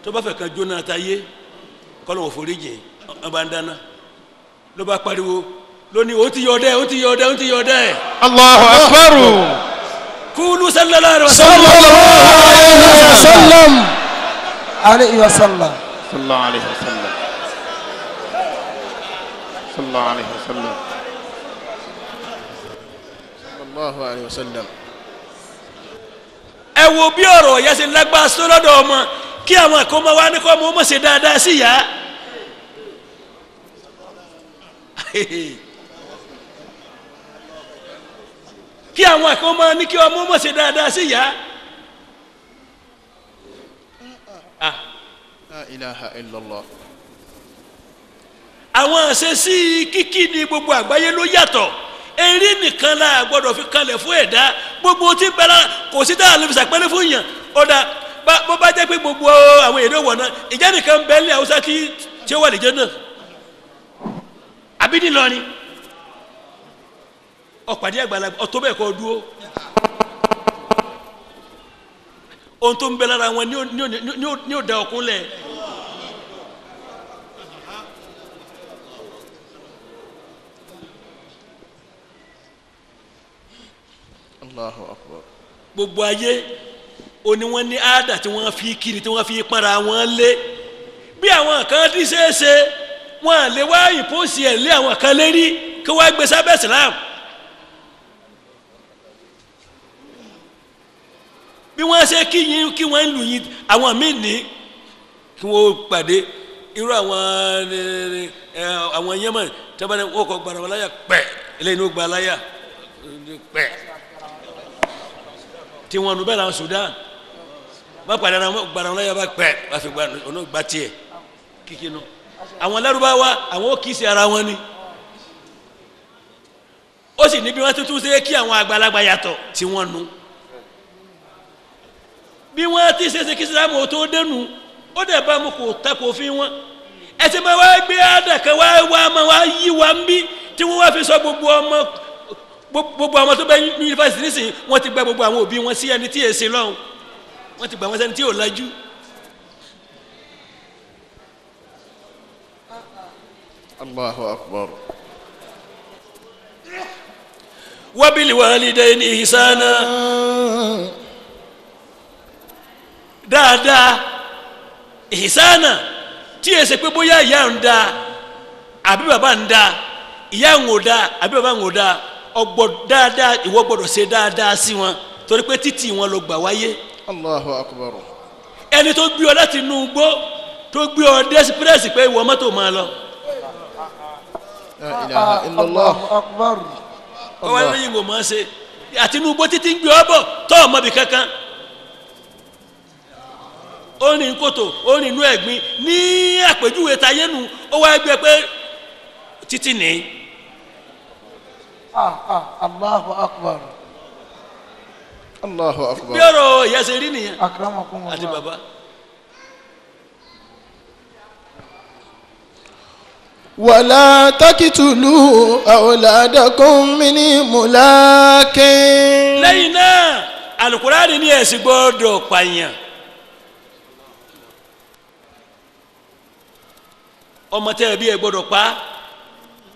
tó bá fẹ́ kan jóná ta yé kọ́lọ̀ òforíjì ọba ń dáná ló bá pariwo lónìí ó ti yọ dẹ́ ó ti yọ dẹ́ ó ti yọ dẹ́. Allahu akbar. kúlù sallallahu alaihi wasallam. Alayhi wa sallam. Sallallahu alaihi wasallam. Sallallahu alaihi wasallam. Sallallahu alaihi wasallam. ẹ wo bí ọ̀rọ̀ yẹn ṣe lágbára sí lọ́dọ̀ ọmọ kí àwọn àkọ́mọ wa ní kọ́ ọmọ ọmọ ṣe dáadáa sí ìyá. kí àwọn àkọ́mọ ní kí ọmọ ọmọ ṣe dáadáa sí ìyá. La ilaha illallah. àwọn àṣesí kíkí ní gbogbo àgbáyé ló yàtọ̀ erí nìkan la gbọ́dọ̀ fi kalẹ̀ fún ẹ̀dá gbogbo tí bẹ̀rẹ̀ kò sí dáa lè fi sàpẹ́lẹ́ fún yàn ọ̀dà bó bá jẹ́ pé gbogbo àwọn èdè wọ̀ náà ìjà nìkan bẹ́ẹ̀ ní Haúsá tí ó wà lè jẹ́ náà àbí nílọrin ọ̀pàdé àgbàlagbà ọ̀tọ́ bẹ́ẹ̀ kọ́ dúró ohun tó ń bẹ lára wọn ní ò da ọkùn lẹ̀. Allahu akbar. gbogbo ayé òní wọn ní àádà tí wọ́n fi kiri tí wọ́n fi para wọn lé bí àwọn kan ti ṣeéṣe wọn lè wá ìpòsí ẹ̀ lé àwọn kan lérí kí wọ́n gbé sábẹ́ Islam bí wọ́n ṣe kí yín kí wọ́n ń lù yín àwọn míì ní kí wọ́n pàdé irú àwọn Yemen tábàdé wọ́n kọ́ gbàrà wọn láyà pẹ́ eléyìí ló gba láyà pẹ́ tí wọn nu bẹ́ẹ̀ la Sudan wọ́n padà náà gbàrà wọn láyà bá pẹ́ wọ́n fi ọ̀nà gba tiẹ̀ kíkí nu àwọn Lárúbáwá àwọn ó kì í ṣe ara wọn ni ó sì níbi wọn tuntun ṣe kí àwọn àgbàlagbà yàtọ̀ tí wọ́n nu bí wọ́n ti ṣe kí Ìsìlámù tó dénú ó dẹ̀ bá mu kò takò fi wọn ẹsẹ̀ máa wá gbé àdàkẹ́ wá máa wá yí wa ń bí tí wọ́n wá fi sọ gbogbo ọmọ tó bẹ ní yunifásitì nísìnyí wọ́n ti gba gbogbo àwọn òbí wọn sí ẹni tí èsì lọ́hùn wọ́n ti gba wọn sẹ́ni tí ò lajú. Allahu akbar. wa bil walidayni ihsana dáadáa ihsana tí èsì pé bóyá ìyá ń da àbí bàbá ń da ìyá ń ò da àbí bàbá ń ò da ọgbọ dáadáa ìwọ gbọ́dọ̀ ṣe dáadáa sí wọn torí pé títí wọn ló gbà wáyé. Allahu akbar. ẹni tó gbé ọ láti inú igbó tó gbé ọ dẹ́sípírẹ́sì pé ìwọ mọ́tò máa lọ. La ilaha illallah. Allahu akbar. ọwọ́ lẹ́yìn kò máa ṣe àti inú igbó títí ń gbé ọ bọ̀ tọ́ ọmọ bì kankan. ó rìn kòtò ó rìn inú ẹ̀gbin ní àpèjúwe tayénu ó wá gbé pé títí nìí. Allahu akbar. Allahu akbar. bí ọ̀rọ̀ ìyá ṣe rí nìyẹn Akramakumullah. àti bàbá. wala taqtulu awladakum min imlakin. lẹ́yìn náà Al-Qur'ani ní ẹ̀sìn gbọ́dọ̀ pààyàn. ọmọ tẹ́ ẹ bí ẹ gbọ́dọ̀ pa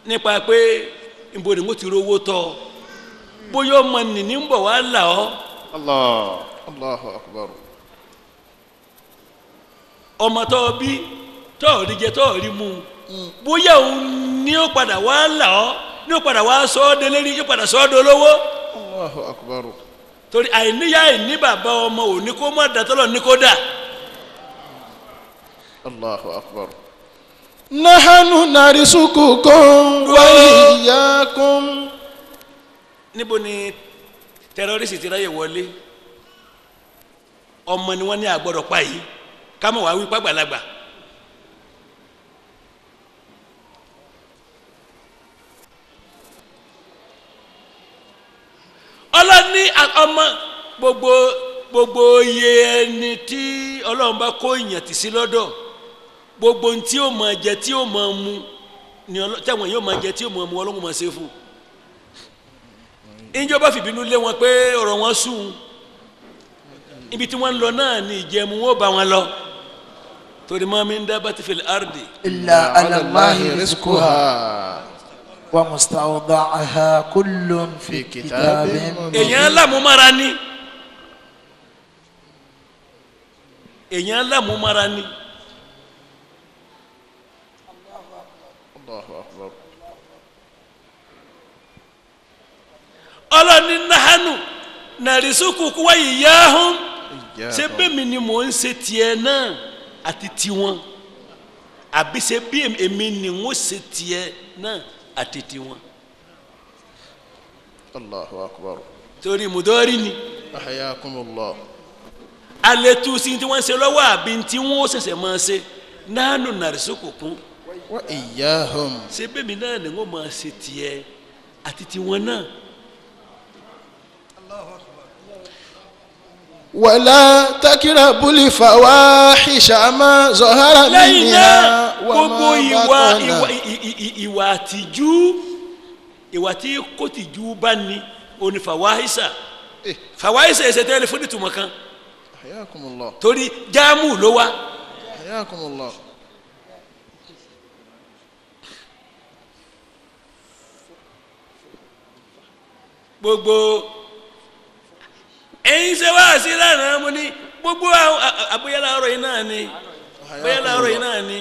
nípa pé nbọ ni mo ti rówó tọ́ bóyá ọmọ nìní ń bọ̀ wá là ọ́. Allah. Allahu akbar. ọmọ tọ́ bí tọ́ rí jẹ tọ́ rí mu bóyá òun ni ó padà wá là ọ́ ni ó padà wá sọ ọ́ délérí yóò padà sọ ọ́ dolówó. Allahu akbar. torí àìníyá àìní bàbá ọmọ òní kó má dàtọ́lọ̀ ní kó dà. Allahu akbar. nahanu narisukukum wa iyyakum. níbo ni tẹrọrìsì ti ráyè wọlé ọmọ ni wọ́n ní àgbọ̀dọ̀ pa yìí ká mọ̀ wá wí pàgbàlagbà. ọlọ́ni ọmọ gbogbo iye ẹni tí Ọlọ́run bá kó ìyàn tì sí lọ́dọ̀ gbogbo tí ó máa jẹ tí ó máa mu ni tẹ̀wọ̀n yóò máa jẹ tí ó máa mu Ọlọ́run máa ṣe fún ìjọba fìbínú lé wọn pé ọ̀rọ̀ wọn sùn ibi tí wọ́n ń lọ náà ni ìjẹmu wọn bá wọn lọ torí ma min dabbati fil ardi إلا على الله رزقها ومستودعها كل في كتاب èèyàn lámúmára ni èèyàn lámúmára ni Allahu akbar. ọlọ́ni nahanu narisukukum wa iyyahum ṣé bẹ́ẹ̀mi ni mò ń ṣe tiẹ̀ náà àti tiwọn àbí ṣé bí èmi ni ń ṣe tiẹ̀ náà àti tiwọn. Allahu akbar. torí mùdọ́rí ni Ahyakumullah. alẹ́ tu sí tí wọ́n ṣe lọ́wọ́ àbí tí wọ́n ṣẹ̀ṣẹ̀ máa ṣe nahanu narisukukum Wa iyyahum. ṣé bẹ́ẹ̀mi náà ni wọ́n máa ṣe tiẹ̀ àti tiwọn náà. ولا تقربوا الفواحش ما ظهر lẹ́yìn منها náà gbogbo وما بطن. ìwà àtijú ìwà tí kò tìjú bá ní òní fàwáhísà fàwáhísà ẹsẹ̀ tẹ́lẹ̀ fún ìtumọ̀ kan Ahyakumullah. torí jáàmù ló wá Ahyakumullah. gbogbo ẹ̀yin ṣe wá sí lánàá mo ní gbogbo àbúyálà ọ̀rọ̀ yìí náà ni àbúyálà ọ̀rọ̀ yìí náà ni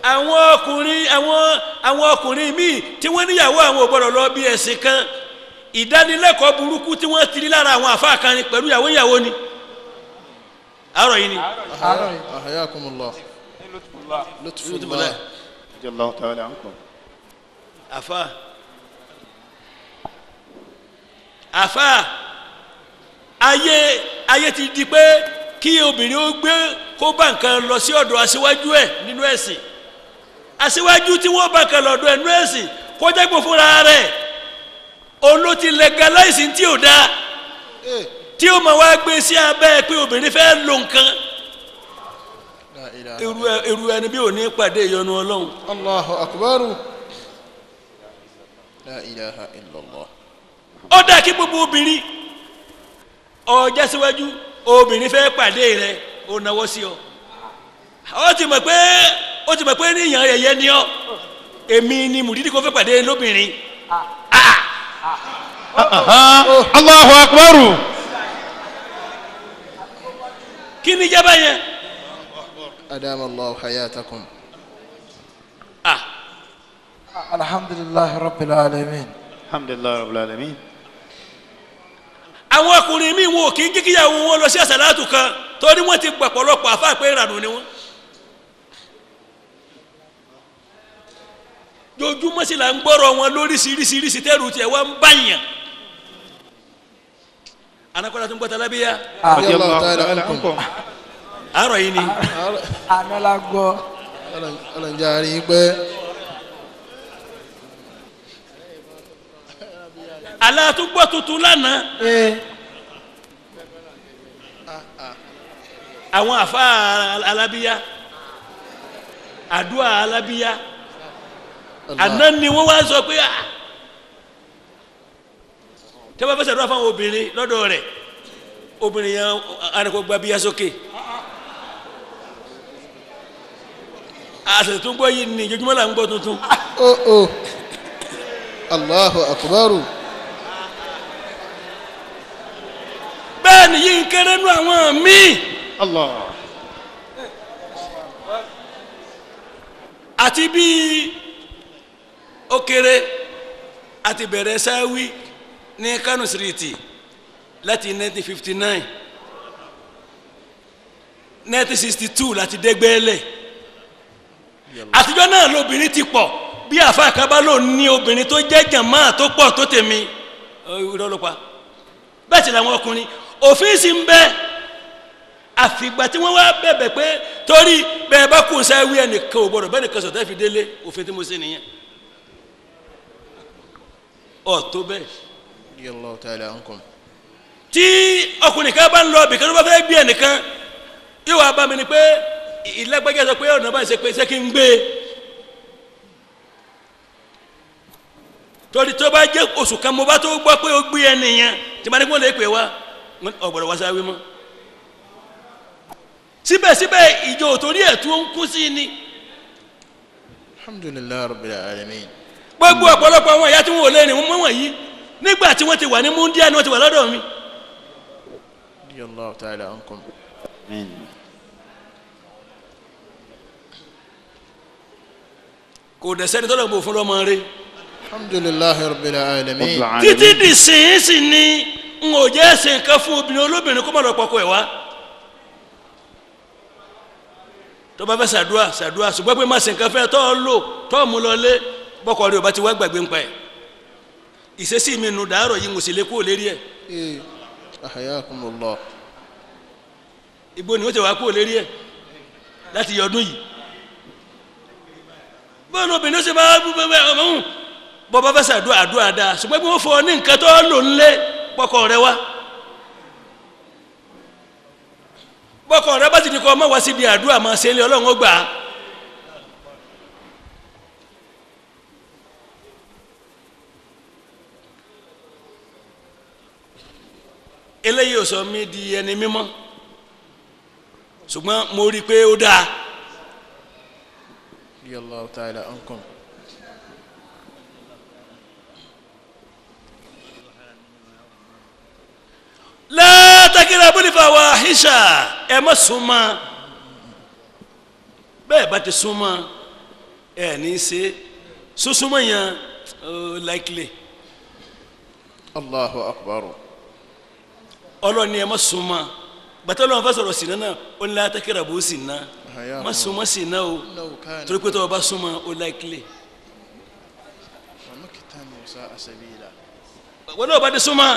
àwọn ọkùnrin míì tí wọ́n níyàwó àwọn ò gbọ́dọ̀ lọ bí ẹ̀sìn kan ìdánilẹ́kọ̀ọ́ burúkú tí wọ́n ti rí lára àwọn àfáà kan ni pẹ̀lú ìyàwó ni àárọ̀ yìí ni. Ahyakumullah. Lutfullah. Jallahu ta'ala ankum. àfáà ayé ti di pé kí obìnrin ó gbé kó bá nǹkan lọ sí ọ̀dọ̀ aṣíwájú ẹ̀ nínú ẹ̀sìn aṣíwájú tí wọ́n bá nǹkan lọ́dọ̀ ẹ̀ nínú ẹ̀sìn kó jẹ́ pé fúnra rẹ̀ òun ló ti legalize tí ò dáa tí ó máa wá gbé sí abẹ́ pé obìnrin fẹ́ lo nǹkan La ilaha. irú ẹni bí ò ní pàdé ìyọ́nú Ọlọ́run. Allahu akbar. La ilaha illallah. ó dáa kí gbogbo obìnrin ọjà síwájú obìnrin fẹ́ pàdé rẹ̀ ó náwó sí ọ ó ti mọ̀ pé níyàn ẹ̀yẹ ni ọ èmi ni mùdídì kò fẹ́ pàdé lóbìnrin. Allahu akbar. kí ni jẹ́ báyẹn. Adama Allahu hayatakum. الحمد لله رب العالمين. Alhamdulillah rabbil alamin. àwọn ọkùnrin míì wọn ò kí ń kíkíyàwó wọn lọ sí àsàlátù kan torí wọ́n ti pọ̀pọ̀lọpọ̀ àfáà pé ìrànù ni wọ́n. jojúmọ́ sí là ń gbọ́rọ̀ wọn lóríṣiríṣiríṣi tẹ́rù tiẹ̀ wá ń báyàn. anakọ́lá tó ń gbọ́ta lábíyá Radiyallahu ta'ala ankum. àárọ̀ yìí ni. àná la gbọ́. Ọlọ́njàrí pé alátúgbọ́ tuntun lánàá àwọn àfa alábíyá àdúrà alábíyá àná ni wọ́n wá sọ pé tẹ́wọ́ fẹ́ sàdúrà fáwọn obìnrin lọ́dọ̀ rẹ̀ obìnrin yẹn arìnkò gba bíyá sókè àṣẹ tó ń gbọ́ yìí ni ìjọjúmọ́ là ń gbọ́ tuntun. oh Allahu akbar. bẹ́ẹ̀ ni yìí ń kéré nú àwọn míì Allah. àti bíi ó kéré àti bẹ̀rẹ̀ sáwí ní Kano Street láti 1959 1962 láti dẹ́gbẹ́lẹ̀ àtijọ́ náà lóbìnrin ti pọ̀ bí àfa àkábá ló ní obìnrin tó jẹ́ jàmáà tó pọ̀ tó tèmi ìrọ̀lọ́pàá bẹ́ẹ̀ sì làwọn ọkùnrin òfin sì ń bẹ àfìgbà tí wọ́n wá bẹ̀bẹ̀ pé torí bẹ́ẹ̀ bá kún sáwí ẹnìkan ò gbọ́dọ̀ bẹ́ẹ̀ nìkan sọ̀tẹ́ fi délé òfin tí mo ṣe nìyẹn ọ̀ tó bẹ́ẹ̀. radiyallahu ta'ala ankum. tí ọkùnrin kan bá ń lọ bìkan tó bá fẹ́ gbé ẹnìkan yóò wá bá mi ni pé ìlẹ́gbẹ́jẹ́ sọ pé ọ̀nà bá ń ṣe pé ṣé kí n gbé torí tó bá jẹ́ oṣù kan mo bá tó gbọ́ pé ó gbé ẹnìyẹn tí ma ní kí wọ́n lè pè wá ọ̀gbọ̀dọ̀ wá sáwí mọ́ síbẹ̀síbẹ̀ ìjọ òtórí ẹ̀ tó ń kú sí ni. alhamdulillahi rabbil alamin. gbogbo ọ̀pọ̀lọpọ̀ àwọn ìyá tí wọ́n ò lè rìn wọ́n wọ̀nyí nígbà tí wọ́n ti wà ní múndíà ni wọ́n ti wà lọ́dọ̀ mi. radiyallahu ta'ala ankum. kò dẹ̀ sẹ́ni tọ́lọ̀ bò fún lọ́mọ rẹ̀. alhamdulillahi rabbil alamin. títí di sínsìn ni n ò jẹ́ ẹsẹ̀ nǹkan fún obìnrin olóbìnrin kó má lọ pọkọ ẹ̀ wá. tó bá fẹ́ ṣàdúrà ṣùgbọ́n pé má ṣe nǹkan fẹ́ tọ́ ọ lò tọ́ ọ mú lọ lé bọ́kọ rẹ̀ ò bá ti wá gbàgbé ń pa ẹ̀. ìṣesí mi nù dàárọ̀ yìí mo sì lè kúrò lérí ẹ̀. ahayakumullah. ibo ni ó ti wá kúrò lérí ẹ̀ láti yọdún yìí. bọ́ọ̀nù obìnrin ó sì máa bọ́ bá fẹ́ ṣàdúrà dáa ṣùgbọ́n pé wọ́n fọ ní nǹkan tó lò ń lé bọ́kọ rẹ̀ wá. bọ́kọ̀ rẹ bá ti ní kọ́ ọmọ wá síbi àdúrà máa ṣe ilé ọlọ́run ó gbà á. eléyìí ò sọ mí di ẹni mímọ́ ṣùgbọ́n mo rí i pé ó dáa. radiyallahu ta'ala ankum. la takirabul fawahisha ẹ má súnmọ́ bẹ́ẹ̀ bá ti súnmọ́ ẹ ní í ṣe súnmọ́ yẹn likely. allahu akbar. ọlọ́ni ẹ má súnmọ́ gbàtà lọ́wọ́ fẹ́ sọ̀rọ̀ sínú náà ó ní la takirabu sínú má súnmọ́ sínú o torí pé tó o bá súnmọ́ ó likely. wọ́n náà bá ti súnmọ́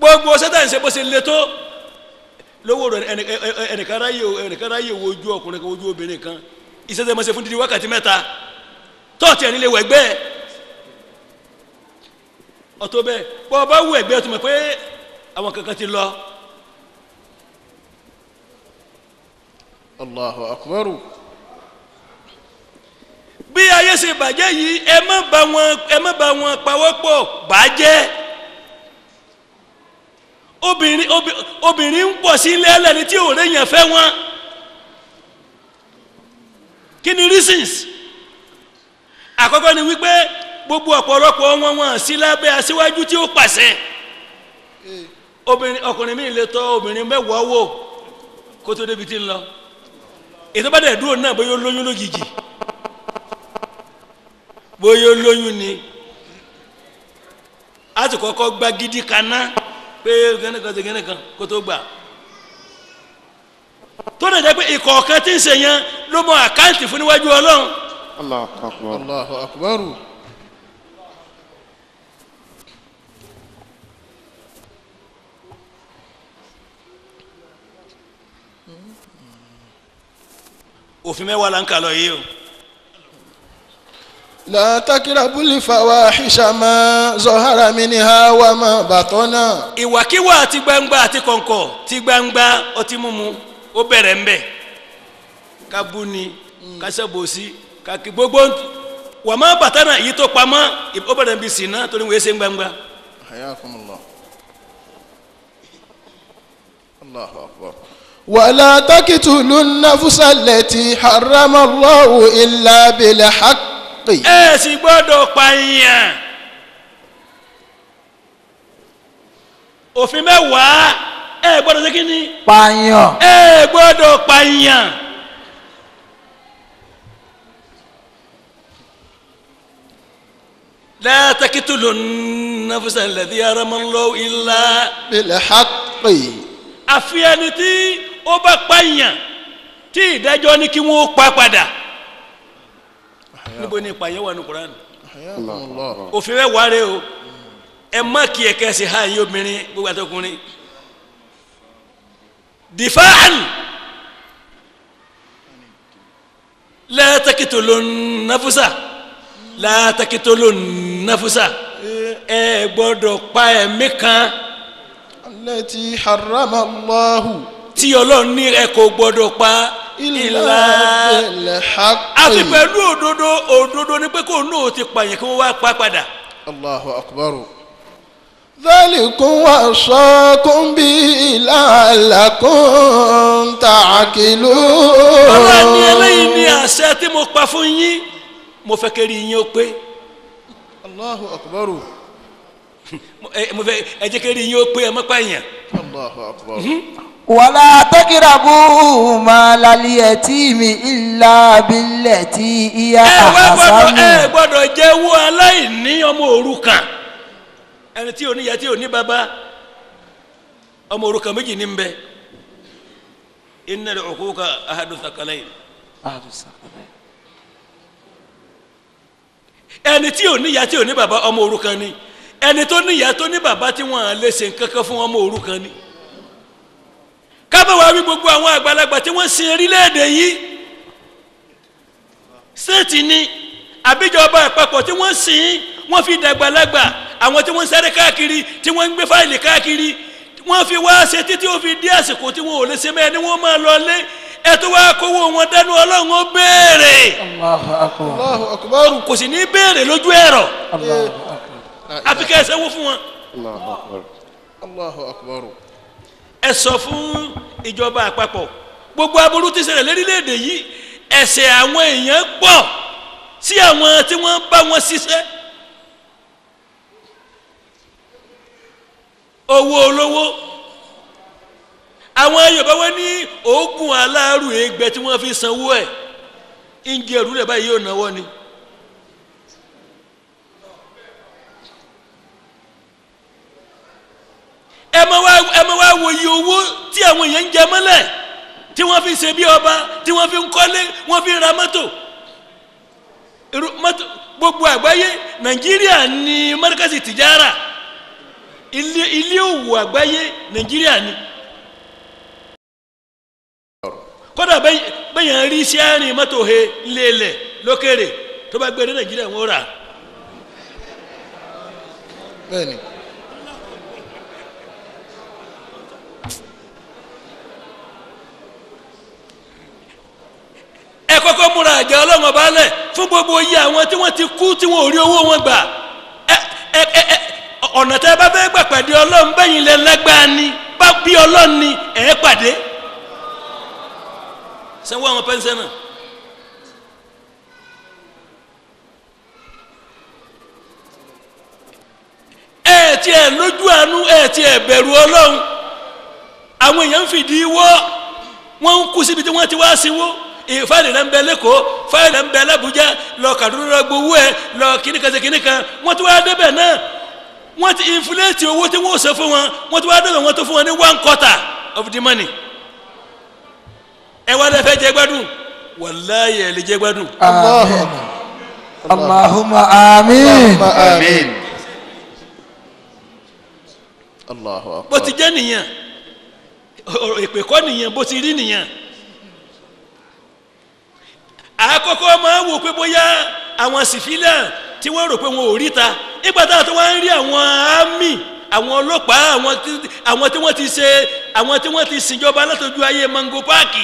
gbogbo sátán ṣe bó ṣe le tó lówó rẹ ẹnìkan ráyè wo ojú ọkùnrin kan ojú obìnrin kan iṣẹ́ tẹ́ mọ́ ṣe fún dídí wákàtí mẹ́ta tọ́ọ̀tì ẹni lè wọ ẹgbẹ́ ọ̀tọ́ bẹ́ẹ̀ bọ́ ọ bá wù ẹgbẹ́ tó mọ̀ pé àwọn kankan ti lọ. allahu akbar. bí ayé ṣe bàjẹ́ yìí ẹ má bá wọn pawọ́pọ̀ bàjẹ́. obìnrin ń pọ̀ sí ilé ẹlẹ́ni tí òun èèyàn fẹ́ wọn. kí ni reasons? àkọ́kọ́ ni wípé gbogbo ọ̀pọ̀lọpọ̀ wọn sí lábẹ́ aṣíwájú tí ó pàṣẹ. ọkùnrin mi lè tọ́ obìnrin mẹ́wàá wò kó tó débi tí ń lọ. ètò bá dẹ̀ dúró náà bóyá ó lóyún lójijì bóyá ó lóyún ni a ti kọ́kọ́ gba gidi kaná pé gẹ́nìkan kó tó gbà tó lè jẹ́ pé ìkọ̀ọ̀kan tí ń ṣe yẹn ló mọ àkáǹtì fún níwájú ọlọ́run. Allahu akbar. allahu akbar. òfin mẹ́wàá la ń kà lọ yìí o. لا تقربوا الفواحش ما ظهر منها وما بطن. ìwàkiwà àti gbangba àti kọ̀ǹkọ̀ ti gbangba ọtí mímu ó bẹ̀rẹ̀ ńbẹ̀ ká bú ni ká ṣàbòsí ká kí gbogbo wà má bàtánà èyí tó pamọ́ ó bẹ̀rẹ̀ bí sìnà torí wọ́n ṣe ń gbangba. حياكم الله أكبر. ولا تقتلوا النفس التي حرم الله إلا بالحق. ẹ sì gbọ́dọ̀ pààyàn òfin mẹ́wàá ẹ gbọ́dọ̀ ṣe kí ni. pààyàn. ẹ gbọ́dọ̀ pààyàn. la taqtulu an-nafsa allati harama Allahu illa بالحق. àfi ẹni tí ó bá pààyàn tí ìdájọ́ ní kí wọ́n pa padà. níbo ni ìpààyàn wà ní Quran? حياكم الله. òfin mẹ́wàá rẹ o ẹ má kí ẹ̀kẹ́ sí ha yín obìnrin gbogbo àtọkùnrin difa'an la taqtulun nafsa la taqtulun nafsa ẹ gbọ́dọ̀ pa ẹ̀mí kan التي حرم الله tí Ọlọ́run ní ẹ kò gbọ́dọ̀ pa إلا بالحق. àfi pẹ̀lú òdodo ní pé kò náà ti pààyàn kí wọ́n wá pa padà. الله أكبر. ذلكم وصاكم به لعلكم تعقلون. Ọlọ́run ní eléyìí ní àṣẹ tí mo pa fún yín mo fẹ́ kẹ́rì yín ó pé. الله أكبر. mo fẹ́ ẹ jẹ́ kẹ́rì yín ó pé ẹ má pààyàn. الله أكبر. ولا تقربوا مال اليتيم إلا بالتي هي أحسن. ẹ gbọ́dọ̀ jẹ́wọ́ aláìní ọmọ òrukàn ẹni tí ò ní ìyá tí ò ní bàbá ọmọ òrukàn méjì ní bẹ innal uquqa ahadu thaqalayn ẹni tí ò ní ìyá tí ò ní bàbá ọmọ òrukàn ni ẹni tó ní ìyá tó ní bàbá tí wọ́n lè ṣe nǹkan kan fún ọmọ òrukàn ni kábọ̀ wá wí gbogbo àwọn àgbàlagbà tí wọ́n sin orílẹ̀-èdè yìí sẹ́ẹ̀tì ni àbíjọba àpapọ̀ tí wọ́n sin wọ́n fi dàgbàlagbà àwọn tí wọ́n ń sáré káàkiri tí wọ́n ń gbé fáìlì káàkiri wọ́n fi wá ṣe títí ó fi dé àsìkò tí wọ́n ò lè ṣe mẹ́ẹ̀ ni wọ́n máa lọ lé ẹ tó wá kówó wọn dánú Ọlọ́run ó béèrè الله أكبر. kò sì ní béèrè lójú ẹ̀rọ àfi ká ẹ sanwó fún wọn. الله أكبر. الله أكبر. ẹ sọ fún ìjọba àpapọ̀ gbogbo aburú tí ṣẹlẹ̀ lórílẹ̀‐èdè yìí ẹ̀ṣẹ̀ àwọn èèyàn pọ̀ sí àwọn tí wọ́n bá wọn ṣiṣẹ́ owó olówó àwọn Yorùbá wọn ní oògùn aláàrù ẹgbẹ́ tí wọ́n fi sanwó ẹ̀ ń jẹ ẹrú rẹ̀ báyìí yóò náwó ni. ẹ máa wá wo iye owó tí àwọn èèyàn ń jẹ mọ́lẹ̀ tí wọ́n fi ń ṣe bí ọba tí wọ́n fi ń kọ́lé wọ́n fi ń ra mọ́tò gbogbo àgbáyé Nàìjíríà ní mọ́ríkàsì tìjára ilé òwò àgbáyé Nàìjíríà ní kódà bẹ́yàn rí sí àárín mọ́tò he lélẹ̀ lókèrè tó bá gbé ní Nàìjíríà wọ́n rà. bẹ́ẹ̀ni. ẹ kọ́kọ́ múra àjẹ́ Ọlọ́run ọba lẹ̀ fún gbogbo iye àwọn tí wọ́n ti kú tí wọ́n ò rí owó wọn gbà ọ̀nà tẹ́ bá fẹ́ gbà pàdé Ọlọ́run bẹ́yìn lẹ lágbára ni bá bí Ọlọ́run ni ẹ̀ pàdé sanwó àwọn pẹ́ńsẹ́nà. ẹ tí ẹ lójú àánú ẹ tí ẹ bẹ̀rù Ọlọ́run àwọn èèyàn ń fìdí wọ́ wọ́n ń kú síbi tí wọ́n ti wá sí wọ́ fáìlì náà ń bẹ lẹ́kọ̀ọ́ fáìlì náà ń bẹ l'Abuja lọ Kaduna lọ gbowó ẹ lọ kìnnìkan wọ́n ti wá débẹ̀ náà wọ́n ti inflate owó tí wọ́n sọ fún wọn wọ́n ti wá débẹ̀ wọ́n tó fún wọn ní 1/4 of the money ẹ wá lẹ́fẹ̀ẹ́ jẹ gbádùn wàláyé ẹ lè jẹ gbádùn. Allahumma amin. Amin. Allahu akbar. bó ti jẹ́ nìyẹn èpè kọ́ nìyẹn bó ti rí nìyẹn. àkọ́kọ́ máa wò pé bóyá àwọn civilian tí wọ́n rò pé wọn ò ríta nígbà táwọn tó wá ń rí àwọn army àwọn ọlọ́pàá àwọn tí wọ́n ti ṣèjọba látọjú ayé Mango Park.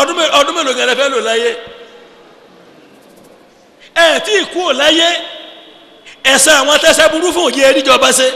ọdún mélòó gẹ̀rẹ́ fẹ́ lò láyé ẹ̀ tí ì kú ò láyé ẹ̀sán àwọn tẹ́sẹ̀ burú fún òye ẹ̀ríjọba ṣe.